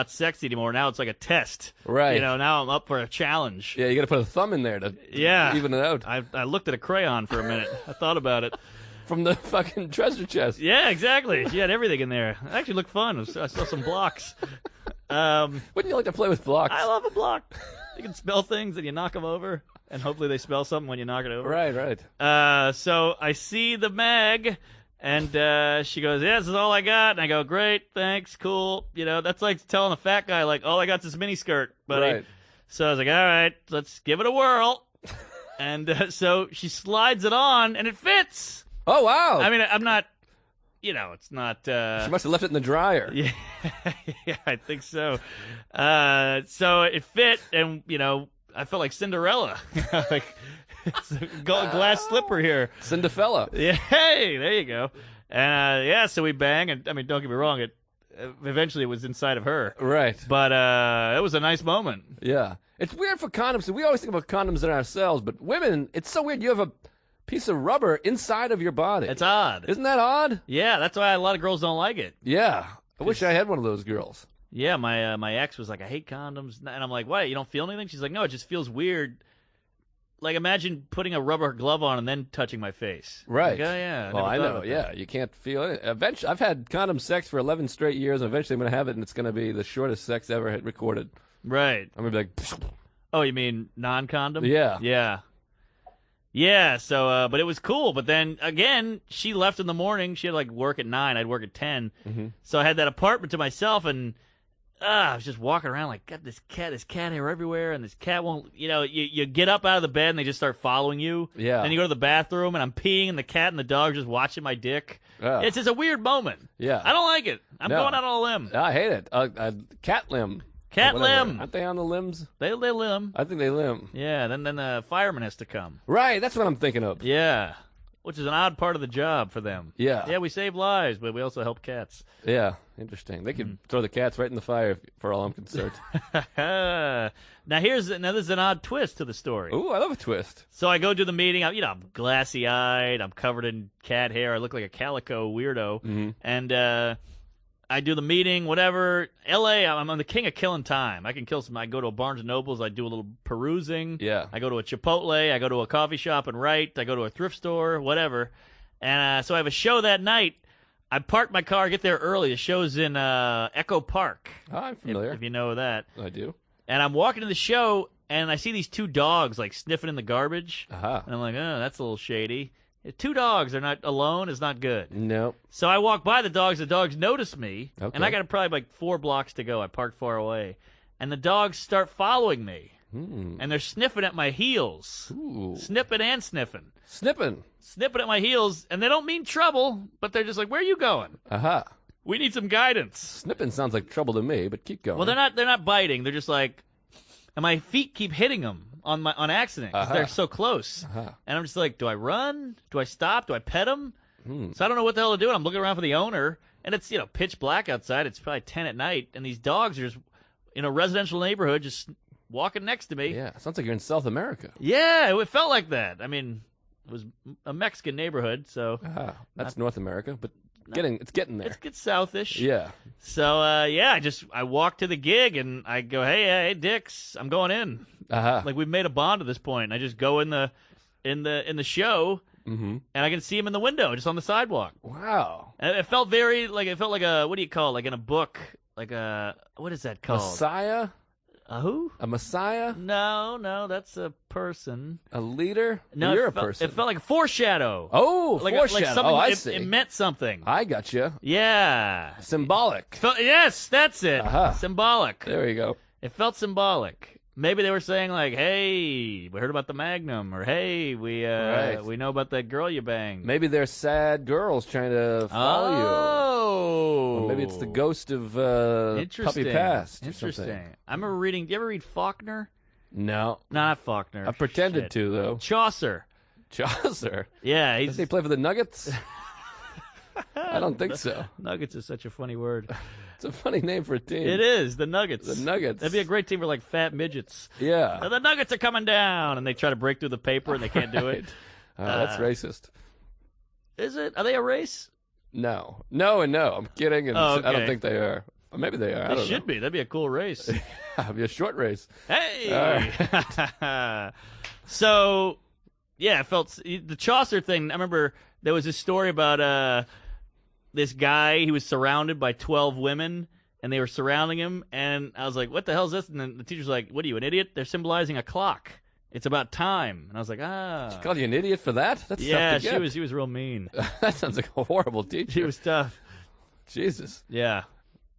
sexy anymore. Now it's like a test. Right. Now I'm up for a challenge. Yeah, you got to put a thumb in there to even it out. I looked at a crayon for a minute. I thought about it. From the fucking treasure chest. Yeah, exactly. She had everything in there. It actually looked fun. I saw some blocks. Wouldn't you like to play with blocks? I love a block. You can spell things and you knock them over, and hopefully they spell something when you knock it over. Right. So I see the mag. And she goes, yeah, this is all I got. And I go, great, thanks, cool. That's like telling a fat guy, like, all I got is this mini skirt, buddy. Right. So I was like, all right, let's give it a whirl. And so she slides it on, and it fits. Oh, wow. I mean, I'm not, it's not. She must have left it in the dryer. Yeah, yeah, I think so. So it fit, and I felt like Cinderella, like it's a glass slipper here. Cinderella. Yeah, hey, there you go. And yeah, so we bang, and I mean, don't get me wrong, it eventually was inside of her, Right. but it was a nice moment. Yeah. It's weird for condoms. We always think about condoms in ourselves, but women, it's so weird. You have a piece of rubber inside of your body. It's odd. Isn't that odd? Yeah, that's why a lot of girls don't like it. Yeah. I wish I had one of those girls. Yeah, my ex was like, I hate condoms, and I'm like, why? You don't feel anything? She's like, no, it just feels weird. Like, imagine putting a rubber glove on and then touching my face. Right. Like, oh, yeah. Well, I never thought know. about Yeah, that. you can't feel it. Eventually, I've had condom sex for 11 straight years, and eventually I'm going to have it, and it's going to be the shortest sex ever recorded. Right. I'm going to be like, Oh, you mean non-condom? Yeah. Yeah. Yeah, so, but it was cool. But then, again, she left in the morning. She had, like, work at 9. I'd work at 10. Mm-hmm. So I had that apartment to myself, and I was just walking around like, got this cat hair everywhere, and this cat won't, you get up out of the bed, and they just start following you. Yeah. Then you go to the bathroom, and I'm peeing, and the cat and the dog are just watching my dick. Yeah. It's just a weird moment. Yeah. I don't like it. I'm No. going out on a limb. I hate it. Cat limb. Cat Or whatever. limb. Aren't they on the limbs? They limb. I think they limb. Yeah, then the fireman has to come. Right, that's what I'm thinking of. Yeah, which is an odd part of the job for them. Yeah. Yeah, we save lives, but we also help cats. Yeah, interesting. They could throw the cats right in the fire for all I'm concerned. Now this is an odd twist to the story. Ooh, I love a twist. So I go to the meeting. I'm glassy-eyed. I'm covered in cat hair. I look like a calico weirdo. And I do the meeting, whatever. L.A., I'm the king of killing time. I can kill some. I go to a Barnes & Nobles. I do a little perusing. Yeah. I go to a Chipotle. I go to a coffee shop and write. I go to a thrift store, whatever. And so I have a show that night. I park my car, get there early. The show's in Echo Park. Oh, I'm familiar. If you know that. I do. And I'm walking to the show, and I see these two dogs, like, sniffing in the garbage. Uh-huh. And I'm like, oh, that's a little shady. Two dogs are not alone is not good. Nope. So I walk by the dogs notice me, Okay. and I got probably like 4 blocks to go. I parked far away. And the dogs start following me, and they're sniffing at my heels. Ooh. Snipping and sniffing. Snipping. Snipping at my heels, and they don't mean trouble, but they're just like, where are you going? Aha. We need some guidance. Snipping sounds like trouble to me, but keep going. Well, they're not biting. They're just like, and my feet keep hitting them on accident because they're so close. And I'm just like, do I run? Do I stop? Do I pet them? So I don't know what the hell to do. And I'm looking around for the owner, and it's pitch black outside. It's probably 10 at night, and these dogs are just in a residential neighborhood just walking next to me. Yeah, sounds like you're in South America. Yeah, it felt like that. I mean, it was a Mexican neighborhood, so That's North America, but it's getting there. it's southish. Yeah. So I walk to the gig and I go, hey, Dix, I'm going in. Like we've made a bond at this point. And I just go in the show, and I can see him in the window, just on the sidewalk. Wow. And it felt like a, what do you call it? Like in a book, like a, what is that called? Messiah? A who? A messiah? No, that's a person. A leader? No, Well, you're it a felt, person. It felt like a foreshadow. Oh, like foreshadow. something. I it, see. It meant something. I got you. Yeah. Symbolic. Yes, that's it. Aha. Symbolic. There you go. It felt symbolic. Maybe they were saying like, "Hey, we heard about the Magnum," or "Hey, we know about that girl you banged." Maybe they're sad girls trying to follow you. Oh, Or maybe it's the ghost of interesting. puppy past. Or Interesting. something. I remember reading. Do you ever read Faulkner? No. No, not Faulkner. I pretended Shit. to, though. Chaucer. Chaucer. Yeah, Does he play for the Nuggets? I don't think so. Nuggets is such a funny word. It's a funny name for a team. It is the Nuggets. The Nuggets. That'd be a great team for like fat midgets. Yeah. The Nuggets are coming down, and they try to break through the paper, and they can't do it. That's racist. Is it? Are they a race? No. No and no. I'm kidding, and Oh, okay. I don't think they are. Or maybe they are. I They don't should be. That'd be a cool race. know. It'd be a short race. Hey! So, yeah, I felt the Chaucer thing. I remember there was this story about this guy. He was surrounded by 12 women, and they were surrounding him. And I was like, what the hell is this? And then the teacher's like, what are you, an idiot? They're symbolizing a clock. It's about time. And I was like, She called you an idiot for that? That's yeah, tough to get. she was real mean. That sounds like a horrible teacher. She was tough. Jesus. Yeah.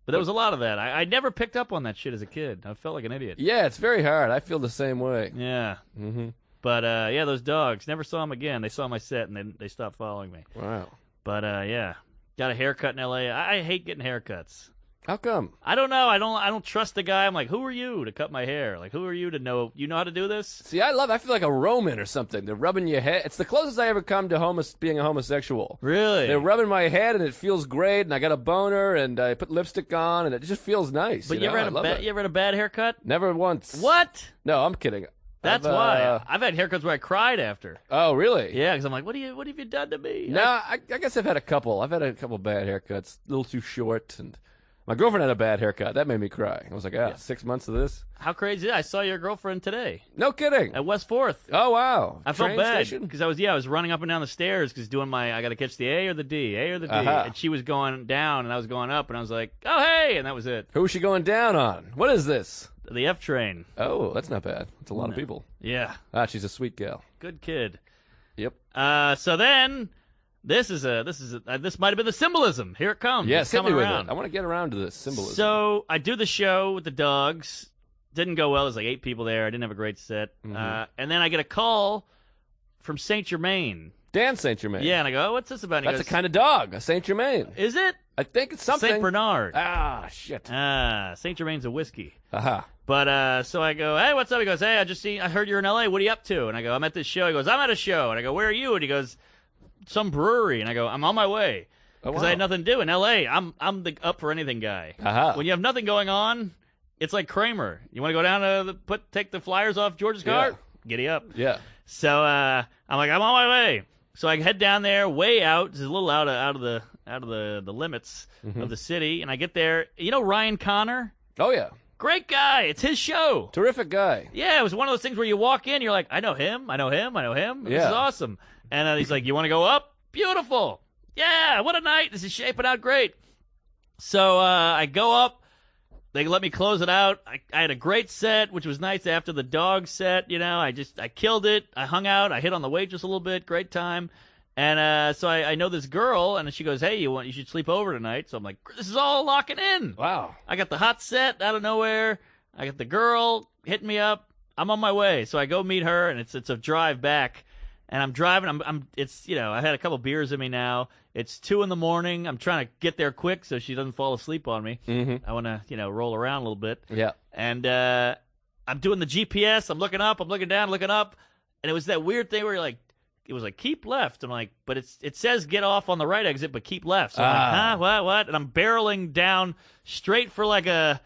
But there was a lot of that. I never picked up on that shit as a kid. I felt like an idiot. Yeah, it's very hard. I feel the same way. Yeah. Mm-hmm. But yeah, those dogs. Never saw them again. They saw my set and then they stopped following me. Wow. But yeah, got a haircut in L.A. I hate getting haircuts. How come? I don't know. I don't trust the guy. I'm like, who are you to cut my hair? Like, who are you to know? You know how to do this? See, I feel like a Roman or something. They're rubbing your head. It's the closest I ever come to being a homosexual. Really? They're rubbing my head, and it feels great, and I got a boner, and I put lipstick on, and it just feels nice. But you ever had a bad haircut? Never once. What? No, I'm kidding. That's why. I've had haircuts where I cried after. Oh, really? Yeah, because I'm like, what have you done to me? No, I guess I've had a couple. I've had a couple bad haircuts, a little too short, and my girlfriend had a bad haircut. That made me cry. I was like, 6 months of this. How crazy! I saw your girlfriend today No kidding. at West 4th. Oh, wow. I felt Train bad station? because I was running up and down the stairs because doing I got to catch the A or the D, and she was going down and I was going up, and I was like, oh hey, and that was it. Who was she going down on? What is this? The F train. Oh, that's not bad. That's a lot of people. Yeah, She's a sweet gal. good kid. Yep. So then, this might have been the symbolism. Here it comes. Yeah, It's hit me coming with around. it. I want to get around to this symbolism. So I do the show with the dogs. Didn't go well. There's like 8 people there. I didn't have a great set. And then I get a call from Saint Germain. Dan Saint Germain. Yeah, and I go, oh, what's this about? And he That's a goes, kind of dog, a Saint Germain. Is it? I think it's something. Saint Bernard. Shit. Saint Germain's a whiskey. Aha. But so I go, hey, what's up? He goes, hey, I heard you're in L.A. What are you up to? And I go, I'm at this show. He goes, I'm at a show. And I go, where are you? And he goes, some brewery. And I go, I'm on my way. Because I had nothing to do in L.A. I'm the up for anything guy. Aha. When you have nothing going on, it's like Kramer. You want to go down to take the flyers off George's car? Yeah. Giddy up. Yeah. So I'm like, I'm on my way. So I head down there, way out. It's a little out of the limits of the city. And I get there. You know Ryan Connor? Oh, yeah. Great guy. It's his show. Terrific guy. Yeah, it was one of those things where you walk in, you're like, I know him. This Yeah. is awesome. And he's like, you want to go up? Beautiful. Yeah, what a night. This is shaping out great. So I go up. They let me close it out. I had a great set, which was nice after the dog set. You know, I killed it. I hung out. I hit on the waitress a little bit. Great time. And so I know this girl, and she goes, hey, you should sleep over tonight. So I'm like, this is all locking in. Wow. I got the hot set out of nowhere. I got the girl hitting me up. I'm on my way. So I go meet her, and it's a drive back. And I'm driving. It's I had a couple beers in me now. It's 2 a.m. I'm trying to get there quick so she doesn't fall asleep on me. Mm-hmm. I want to roll around a little bit. Yeah. And I'm doing the GPS. I'm looking up. I'm looking down. Looking up. And it was that weird thing where you're like, it was like keep left. I'm like, but it says get off on the right exit, but keep left. So I'm like, huh, what? And I'm barreling down straight for like a,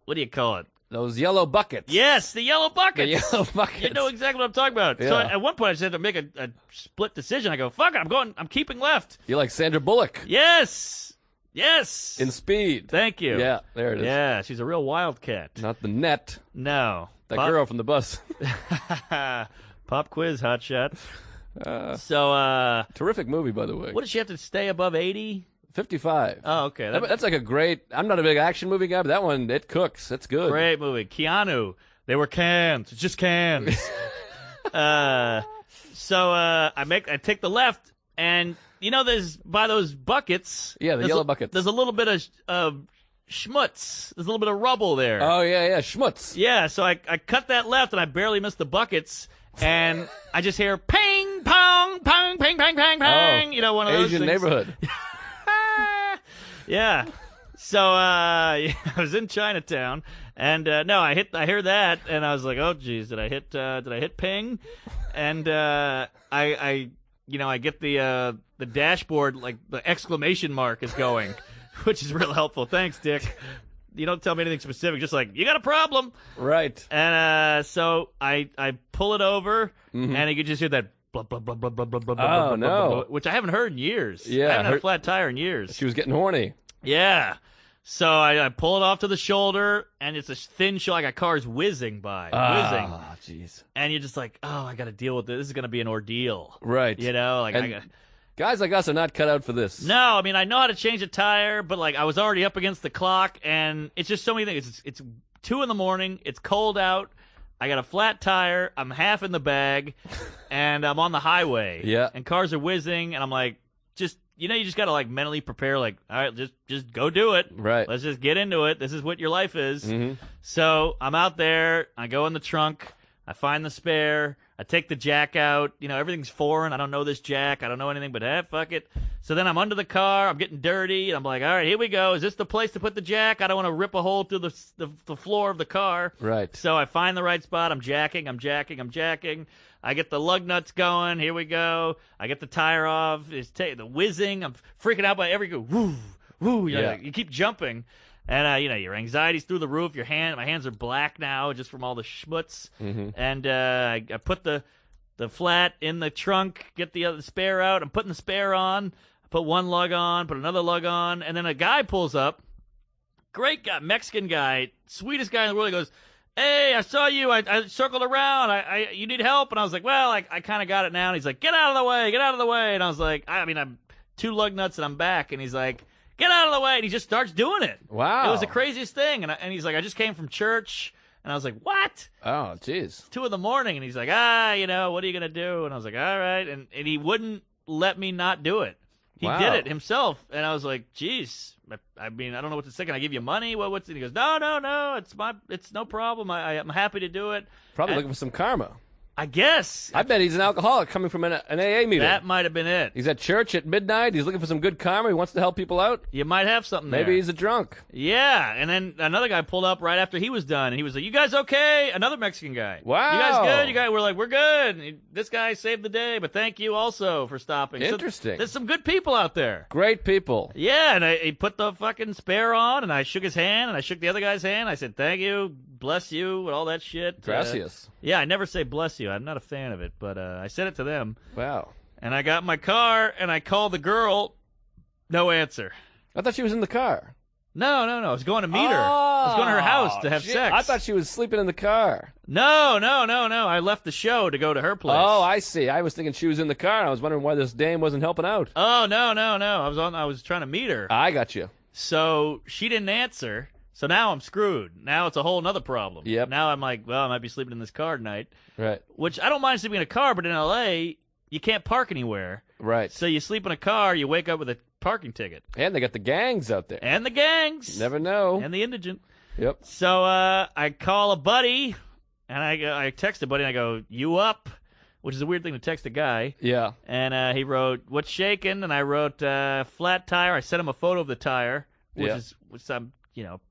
what do you call it? Those yellow buckets. Yes, the yellow buckets. The yellow buckets. You know exactly what I'm talking about. Yeah. So at one point I just had to make a split decision. I go, fuck it, I'm keeping left. You're like Sandra Bullock. Yes. In Speed. Thank you. Yeah, there it is. Yeah, she's a real wildcat. Not the net. No. That girl from the bus. Pop quiz, hotshot. So, Terrific movie, by the way. what does she have to stay above 80? 55. Oh, okay. That's like a great. I'm not a big action movie guy, but that one, it cooks. That's good. Great movie. Keanu. They were cans. It's just cans. So I take the left, and there's by those buckets. Yeah, the yellow buckets. There's a little bit of schmutz. There's a little bit of rubble there. Oh yeah, schmutz. Yeah. So I cut that left, and I barely missed the buckets, and I just hear ping pong, pong, ping, ping, ping, ping. Oh, One of those Asian things. neighborhood. Yeah. So I was in Chinatown, and no, I heard that, and I was like, oh geez, did I hit ping? And I get the dashboard, like the exclamation mark is going, which is real helpful. Thanks, Dick. You don't tell me anything specific, just like you got a problem, Right. and so I pull it over, and you can just hear that. Blah, blah, blah, blah, blah, blah, blah, Oh, blah, no. blah, which I haven't heard in years. Yeah, I haven't had a flat tire in years. She was getting horny. Yeah. So I pull it off to the shoulder, and it's a thin shoulder. I got cars whizzing by. Whizzing. Oh, jeez. And you're just like, oh, I got to deal with this. This is going to be an ordeal. Right. And guys like us are not cut out for this. No, I mean, I know how to change a tire, but, I was already up against the clock, and it's just so many things. It's 2 a.m. It's cold out. I got a flat tire. I'm half in the bag, and I'm on the highway. Yeah. And cars are whizzing, and I'm like, you just got to, mentally prepare, all right, just go do it. Right. Let's just get into it. This is what your life is. Mm-hmm. So I'm out there. I go in the trunk. I find the spare. I take the jack out. Everything's foreign. I don't know this jack. I don't know anything, but fuck it. So then I'm under the car. I'm getting dirty. And I'm like, all right, here we go. Is this the place to put the jack? I don't want to rip a hole through the floor of the car. Right. So I find the right spot. I'm jacking. I get the lug nuts going. Here we go. I get the tire off. It's the whizzing. I'm freaking out by every go. Woo, woo. You keep jumping. And, your anxiety's through the roof. My hands are black now just from all the schmutz. Mm-hmm. And I put the flat in the trunk, get the other spare out. I'm putting the spare on. I put one lug on, put another lug on. And then a guy pulls up. Great guy, Mexican guy, sweetest guy in the world. He goes, hey, I saw you. I circled around. You need help? And I was like, well, I kind of got it now. And he's like, get out of the way. And I was like, I'm 2 lug nuts and I'm back. And he's like, get out of the way. And he just starts doing it. Wow. It was the craziest thing. And he's like, I just came from church. And I was like, what? Oh, jeez. 2 a.m. And he's like, what are you going to do? And I was like, all right. And he wouldn't let me not do it. He did it himself. And I was like, geez. I don't know what to say. Can I give you money? What's it? He goes, no. It's no problem. I'm happy to do it. Probably looking for some karma. I guess. I bet he's an alcoholic coming from an AA meeting. That might have been it. He's at church at midnight. He's looking for some good karma. He wants to help people out. You might have something there. Maybe he's a drunk. Yeah. And then another guy pulled up right after he was done. And he was like, you guys okay? Another Mexican guy. Wow. You guys good? We're like, we're good. And this guy saved the day, but thank you also for stopping. Interesting. So there's some good people out there. Great people. Yeah. And he put the fucking spare on, and I shook his hand, and I shook the other guy's hand. I said, thank you, bless you, and all that shit. Gracias. Yeah, I never say bless you. I'm not a fan of it, but I said it to them. Wow. And I got in my car, and I called the girl. No answer. I thought she was in the car. No. I was going to meet her. I was going to her house to have sex. I thought she was sleeping in the car. No. I left the show to go to her place. Oh, I see. I was thinking she was in the car, and I was wondering why this dame wasn't helping out. Oh, no. I was trying to meet her. I got you. So she didn't answer. So now I'm screwed. Now it's a whole other problem. Yep. Now I'm like, well, I might be sleeping in this car tonight. Right. Which I don't mind sleeping in a car, but in L.A., you can't park anywhere. Right. So you sleep in a car, you wake up with a parking ticket. And they got the gangs out there. And the gangs. Never know. And the indigent. Yep. So I call a buddy, and I text a buddy, and I go, you up? Which is a weird thing to text a guy. Yeah. And he wrote, what's shaking? And I wrote, flat tire. I sent him a photo of the tire, which is some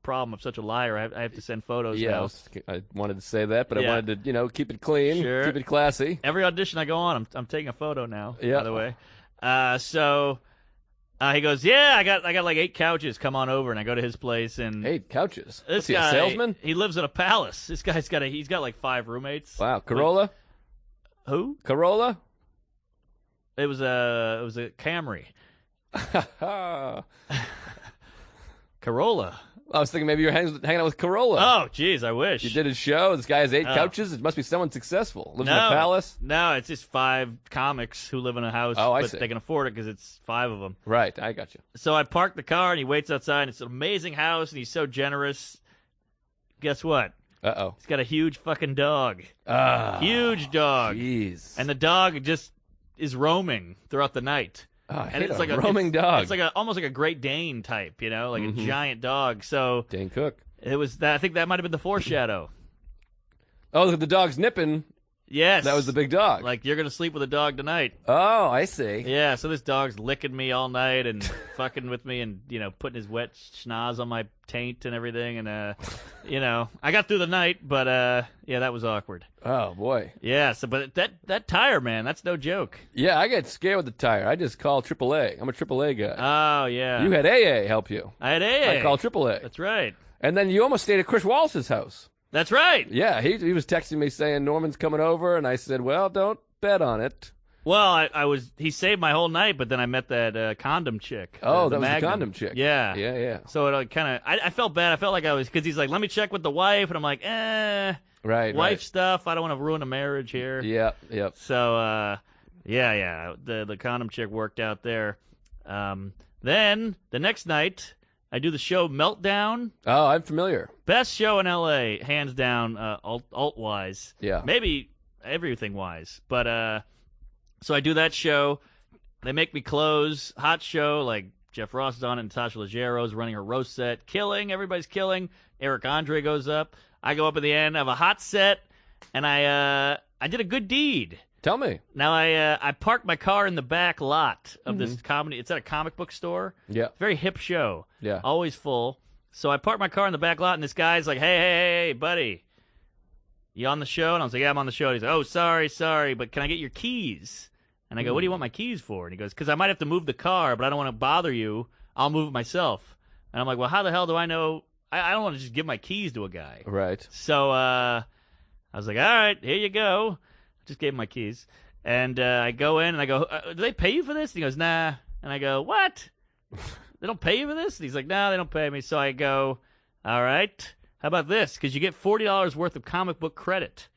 problem. I'm such a liar. I have to send photos now. I wanted to say that, but I wanted to, keep it clean, Sure. keep it classy. Every audition I go on, I'm taking a photo now, Yeah. by the way. So he goes, yeah, I got like 8 couches. Come on over. And I go to his place. And 8 couches. This What's he, guy, a salesman? He lives in a palace. This guy's he's got like 5 roommates. Wow. Corolla? Who? Corolla? It was a Camry. Corolla. I was thinking maybe you were hanging out with Corolla. Oh, jeez, I wish. You did his show. This guy has 8 couches. It must be someone successful. Lives in a palace. No, it's just 5 comics who live in a house. Oh, I but see. They can afford it because it's 5 of them. Right, I got you. So I park the car, and he waits outside. And it's an amazing house, and he's so generous. Guess what? Uh-oh. He's got a huge fucking dog. Huge dog. Jeez. And the dog just is roaming throughout the night. Oh, I And hate it's a like roaming dog. It's like almost like a Great Dane type, like a giant dog. So Dane Cook. it was that. I think that might have been the foreshadow. Oh, the dog's nipping. Yes, That was the big dog. Like, you're gonna sleep with a dog tonight. Oh, I see. Yeah. So this dog's licking me all night and fucking with me and putting his wet schnoz on my taint and everything. And I got through the night, but that was awkward. Oh, boy. Yeah. So, but that tire, man, that's no joke. Yeah, I get scared with the tire. I just call AAA. I'm a AAA guy. Oh yeah. You had AA help you. I had AA. I called AAA. That's right. And then you almost stayed at Chris Wallace's house. That's right. Yeah, he was texting me saying Norman's coming over, and I said, well, don't bet on it. Well, he saved my whole night, but then I met that condom chick. Oh, the that was the Magnum. condom chick. Yeah. Yeah. So it kind of, I felt bad. I felt like I was, because he's like, let me check with the wife, and I'm like, Right. wife stuff. I don't want to ruin a marriage here. Yep. So, the condom chick worked out there. Then the next night, I do the show Meltdown. Oh, I'm familiar. Best show in L.A., hands down, alt-wise. Yeah. Maybe everything-wise. But, so I do that show. They make me close. Hot show, like Jeff Ross is on it, Natasha Leggero's running her roast set. Killing. Everybody's killing. Eric Andre goes up. I go up at the end. I have a hot set. And I I did a good deed. Tell me. Now, I parked my car in the back lot of this comedy. It's at a comic book store. Yeah. Very hip show. Yeah. Always full. So I parked my car in the back lot, and this guy's like, hey, buddy. You on the show? And I was like, yeah, I'm on the show. And he's like, oh, sorry, but can I get your keys? And I go, what do you want my keys for? And he goes, because I might have to move the car, but I don't want to bother you. I'll move it myself. And I'm like, well, how the hell do I know? I don't want to just give my keys to a guy. Right. So I was like, all right, here you go. Just gave him my keys. And I go in, and I go, do they pay you for this? And he goes, nah. And I go, what? They don't pay you for this? And he's like, no, they don't pay me. So I go, all right, how about this? Because you get $40 worth of comic book credit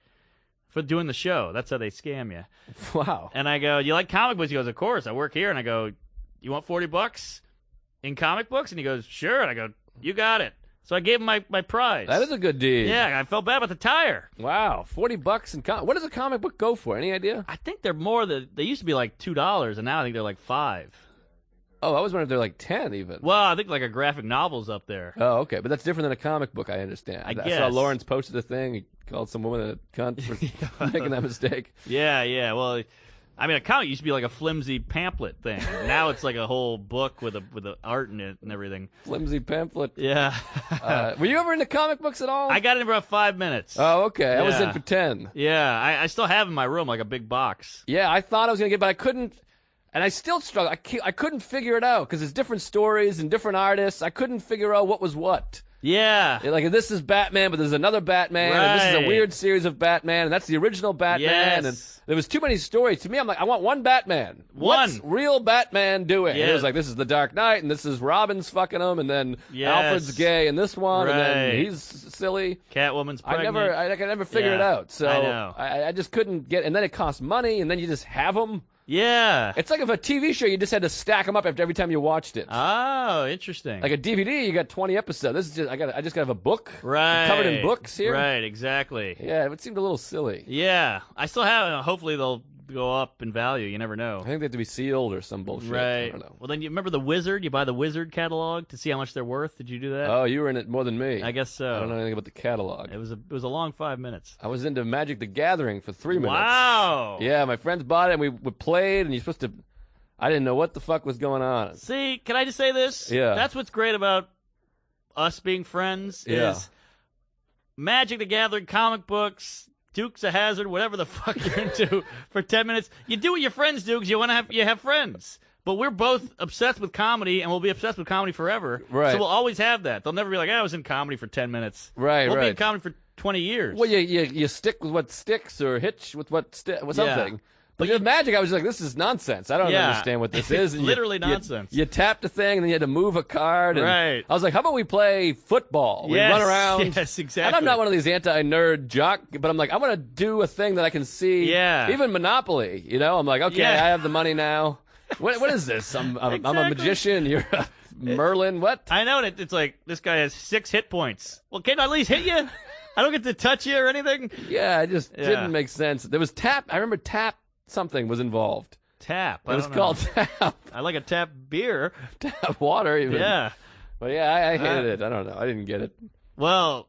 for doing the show. That's how they scam you. Wow. And I go, you like comic books? He goes, of course, I work here. And I go, you want $40 in comic books? And he goes, sure. And I go, you got it. So I gave him my prize. That is a good deed. Yeah, I felt bad about the tire. Wow, $40 in what does a comic book go for? Any idea? I think they're more they used to be like $2, and now I think they're like $5. Oh, I was wondering if they're like 10 even. Well, I think like a graphic novel's up there. Oh, okay, but that's different than a comic book. I understand. I saw guess. Lawrence posted a thing. He called some woman a cunt for making that mistake. Yeah. Well, I mean, a comic used to be like a flimsy pamphlet thing. Now it's like a whole book with a art in it and everything. Flimsy pamphlet. Yeah. Were you ever into comic books at all? I got in for about 5 minutes. Oh, okay. I was Yeah. in for 10. Yeah, I still have in my room like a big box. Yeah, I thought I was going to get, but I couldn't. And I still struggle. I couldn't figure it out because it's different stories and different artists. I couldn't figure out what was what. Yeah. Like, this is Batman, but there's another Batman, and this is a Right. weird series of Batman, and that's the original Batman. Yes. And there was too many stories. To me, I'm like, I want one Batman. What's One. real Batman doing? Yeah. And it was like, this is the Dark Knight, and this is Robin's fucking him, and then Yes. Alfred's gay in this one, and then Right. he's silly. Catwoman's pregnant. I could never figure Yeah. it out. So I know. I just couldn't get. And then it costs money, and then you just have them. Yeah. It's like if a TV show, you just had to stack them up after every time you watched it. Oh, interesting. Like a DVD, you got 20 episodes. This is just I just gotta have a book. right. Covered in books here. Right, exactly. Yeah, it seemed a little silly. Yeah. I still have hopefully they'll go up in value. You never know. I think they have to be sealed or some bullshit. I Right. don't know. Well, then you remember the Wizard? You buy the Wizard catalog to see how much they're worth. Did you do that? Oh, you were in it more than me. I guess so. I don't know anything about the catalog. It was a long 5 minutes. I was into Magic the Gathering for 3 minutes. Wow. Yeah, my friends bought it and we played and you're supposed to. I didn't know what the fuck was going on. See, can I just say this? Yeah. That's what's great about us being friends Yeah. is Magic the Gathering, comic books, Dukes of Hazzard, whatever the fuck you're into for 10 minutes. You do what your friends do because you have friends. But we're both obsessed with comedy, and we'll be obsessed with comedy forever. Right. So we'll always have that. They'll never be like, I was in comedy for 10 minutes. Right, We'll be in right. comedy for 20 years. Well, you stick with what sticks or hitch with with something. But But with Magic, I was like, this is nonsense. I don't Yeah. understand what this is. And Literally nonsense. You tapped a thing, and then you had to move a card. And Right. I was like, how about we play football? We Yes, run around. yes, exactly. And I'm not one of these anti-nerd jock, but I'm like, I want to do a thing that I can see. Yeah. Even Monopoly, I'm like, okay, Yeah. I have the money now. What is this? I'm a Exactly. magician. You're a Merlin. What? I know it. It's like, this guy has 6 hit points. Well, can't I at least hit you? I don't get to touch you or anything. Yeah, it just Yeah. didn't make sense. There was tap. I remember tap something was involved. Tap. It was called tap. I like a tap beer. Tap water even. Yeah. But yeah, I hated it. I don't know. I didn't get it. Well,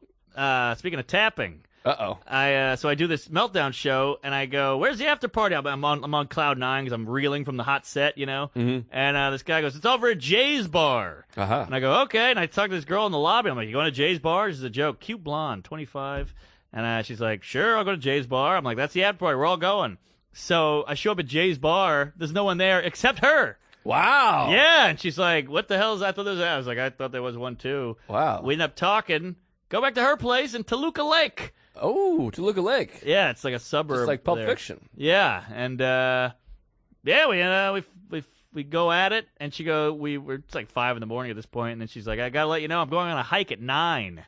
speaking of tapping, Uh-oh. so I do this meltdown show, and I go, "Where's the after party?" I'm on cloud 9 because I'm reeling from the hot set, Mm-hmm. And this guy goes, "It's over at Jay's bar." Uh-huh. And I go, "Okay." And I talk to this girl in the lobby. I'm like, "You going to Jay's bar?" She's a joke, cute blonde, 25, and she's like, "Sure, I'll go to Jay's bar." I'm like, "That's the after party. We're all going." So I show up at Jay's bar. There's no one there except her. Wow. Yeah, and she's like, "What the hell is that?" I thought there was. I was like, "I thought there was one too." Wow. We end up talking. Go back to her place in Toluca Lake. Oh, Toluca Lake. Yeah, it's like a suburb. Just like Pulp there. Fiction. Yeah, and we go at it, and she go. It's like 5 a.m. at this point, and then she's like, "I gotta let you know, I'm going on a hike at 9."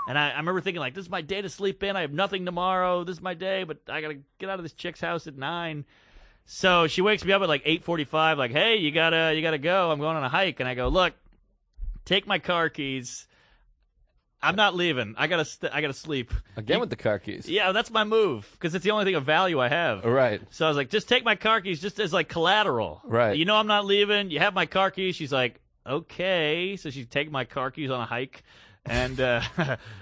And I remember thinking, like, this is my day to sleep in. I have nothing tomorrow. This is my day, but I gotta get out of this chick's house at 9. So she wakes me up at like 8:45, like, "Hey, you gotta go. I'm going on a hike." And I go, "Look, take my car keys. I'm not leaving. I gotta sleep." Again with the car keys. Yeah, that's my move because it's the only thing of value I have. Right. So I was like, "Just take my car keys, just as like collateral." Right. You know, I'm not leaving. You have my car keys. She's like, "Okay." So she's taking my car keys on a hike, And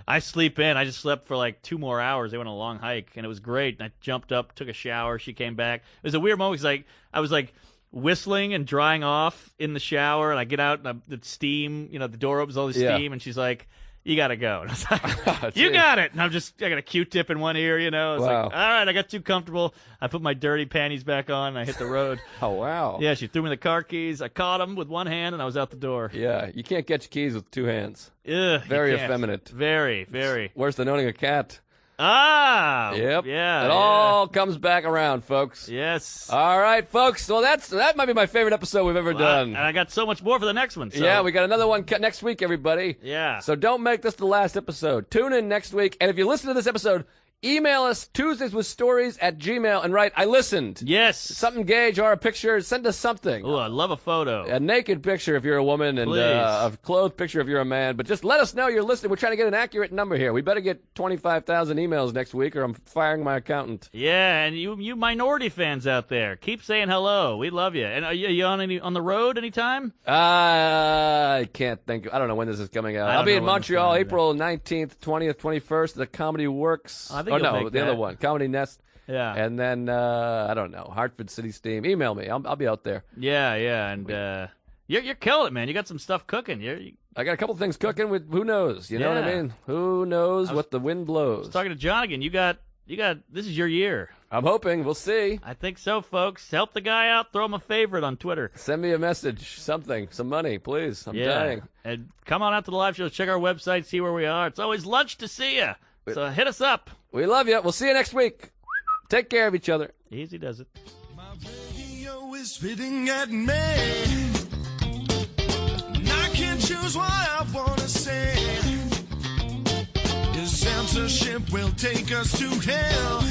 I sleep in. I just slept for like 2 more hours. They went on a long hike, and it was great. And I jumped up, took a shower. She came back. It was a weird moment because I was like whistling and drying off in the shower, and I get out and the steam, the door opens, all the steam, and she's like, "You gotta go." And I was like, "You got it." And I got a Q-tip in one ear, I was like, all right, I got too comfortable. I put my dirty panties back on, and I hit the road. Oh, wow. Yeah, she threw me the car keys. I caught them with one hand, and I was out the door. Yeah, you can't get your keys with 2 hands. Ugh, Very you can't. effeminate. Very, very. Worse than owning a cat. Ah! Yep. Yeah. It all comes back around, folks. Yes. All right, folks. Well, that might be my favorite episode we've ever done. And I got so much more for the next one. So. Yeah, we got another one next week, everybody. Yeah. So don't make this the last episode. Tune in next week. And if you listen to this episode, email us TuesdaysWithStories@gmail.com and write, "I listened." Yes. Something gauge or a picture. Send us something. Oh, I love a photo. A naked picture if you're a woman, and Please. a clothed picture if you're a man. But just let us know you're listening. We're trying to get an accurate number here. We better get 25,000 emails next week, or I'm firing my accountant. Yeah, and you minority fans out there, keep saying hello. We love you. And are you on the road anytime? I can't think. I don't know when this is coming out. I'll be in Montreal April 19th, 20th, 21st. The Comedy Works. I think you'll make the that. other one, Comedy Nest. Yeah. And then I don't know, Hartford City Steam. Email me. I'll be out there. Yeah, and you're killing it, man. You got some stuff cooking. I got a couple things cooking with who knows. You know what I mean? Who knows what the wind blows? I was talking to John again. You got. This is your year. I'm hoping. We'll see. I think so, folks. Help the guy out. Throw him a favorite on Twitter. Send me a message. Something. Some money, please. I'm dying. And come on out to the live shows. Check our website. See where we are. It's always lunch to see you. So hit us up. We love you. We'll see you next week. Take care of each other. Easy does it. My radio is spitting at me, and I can't choose what I want to say. His censorship will take us to hell.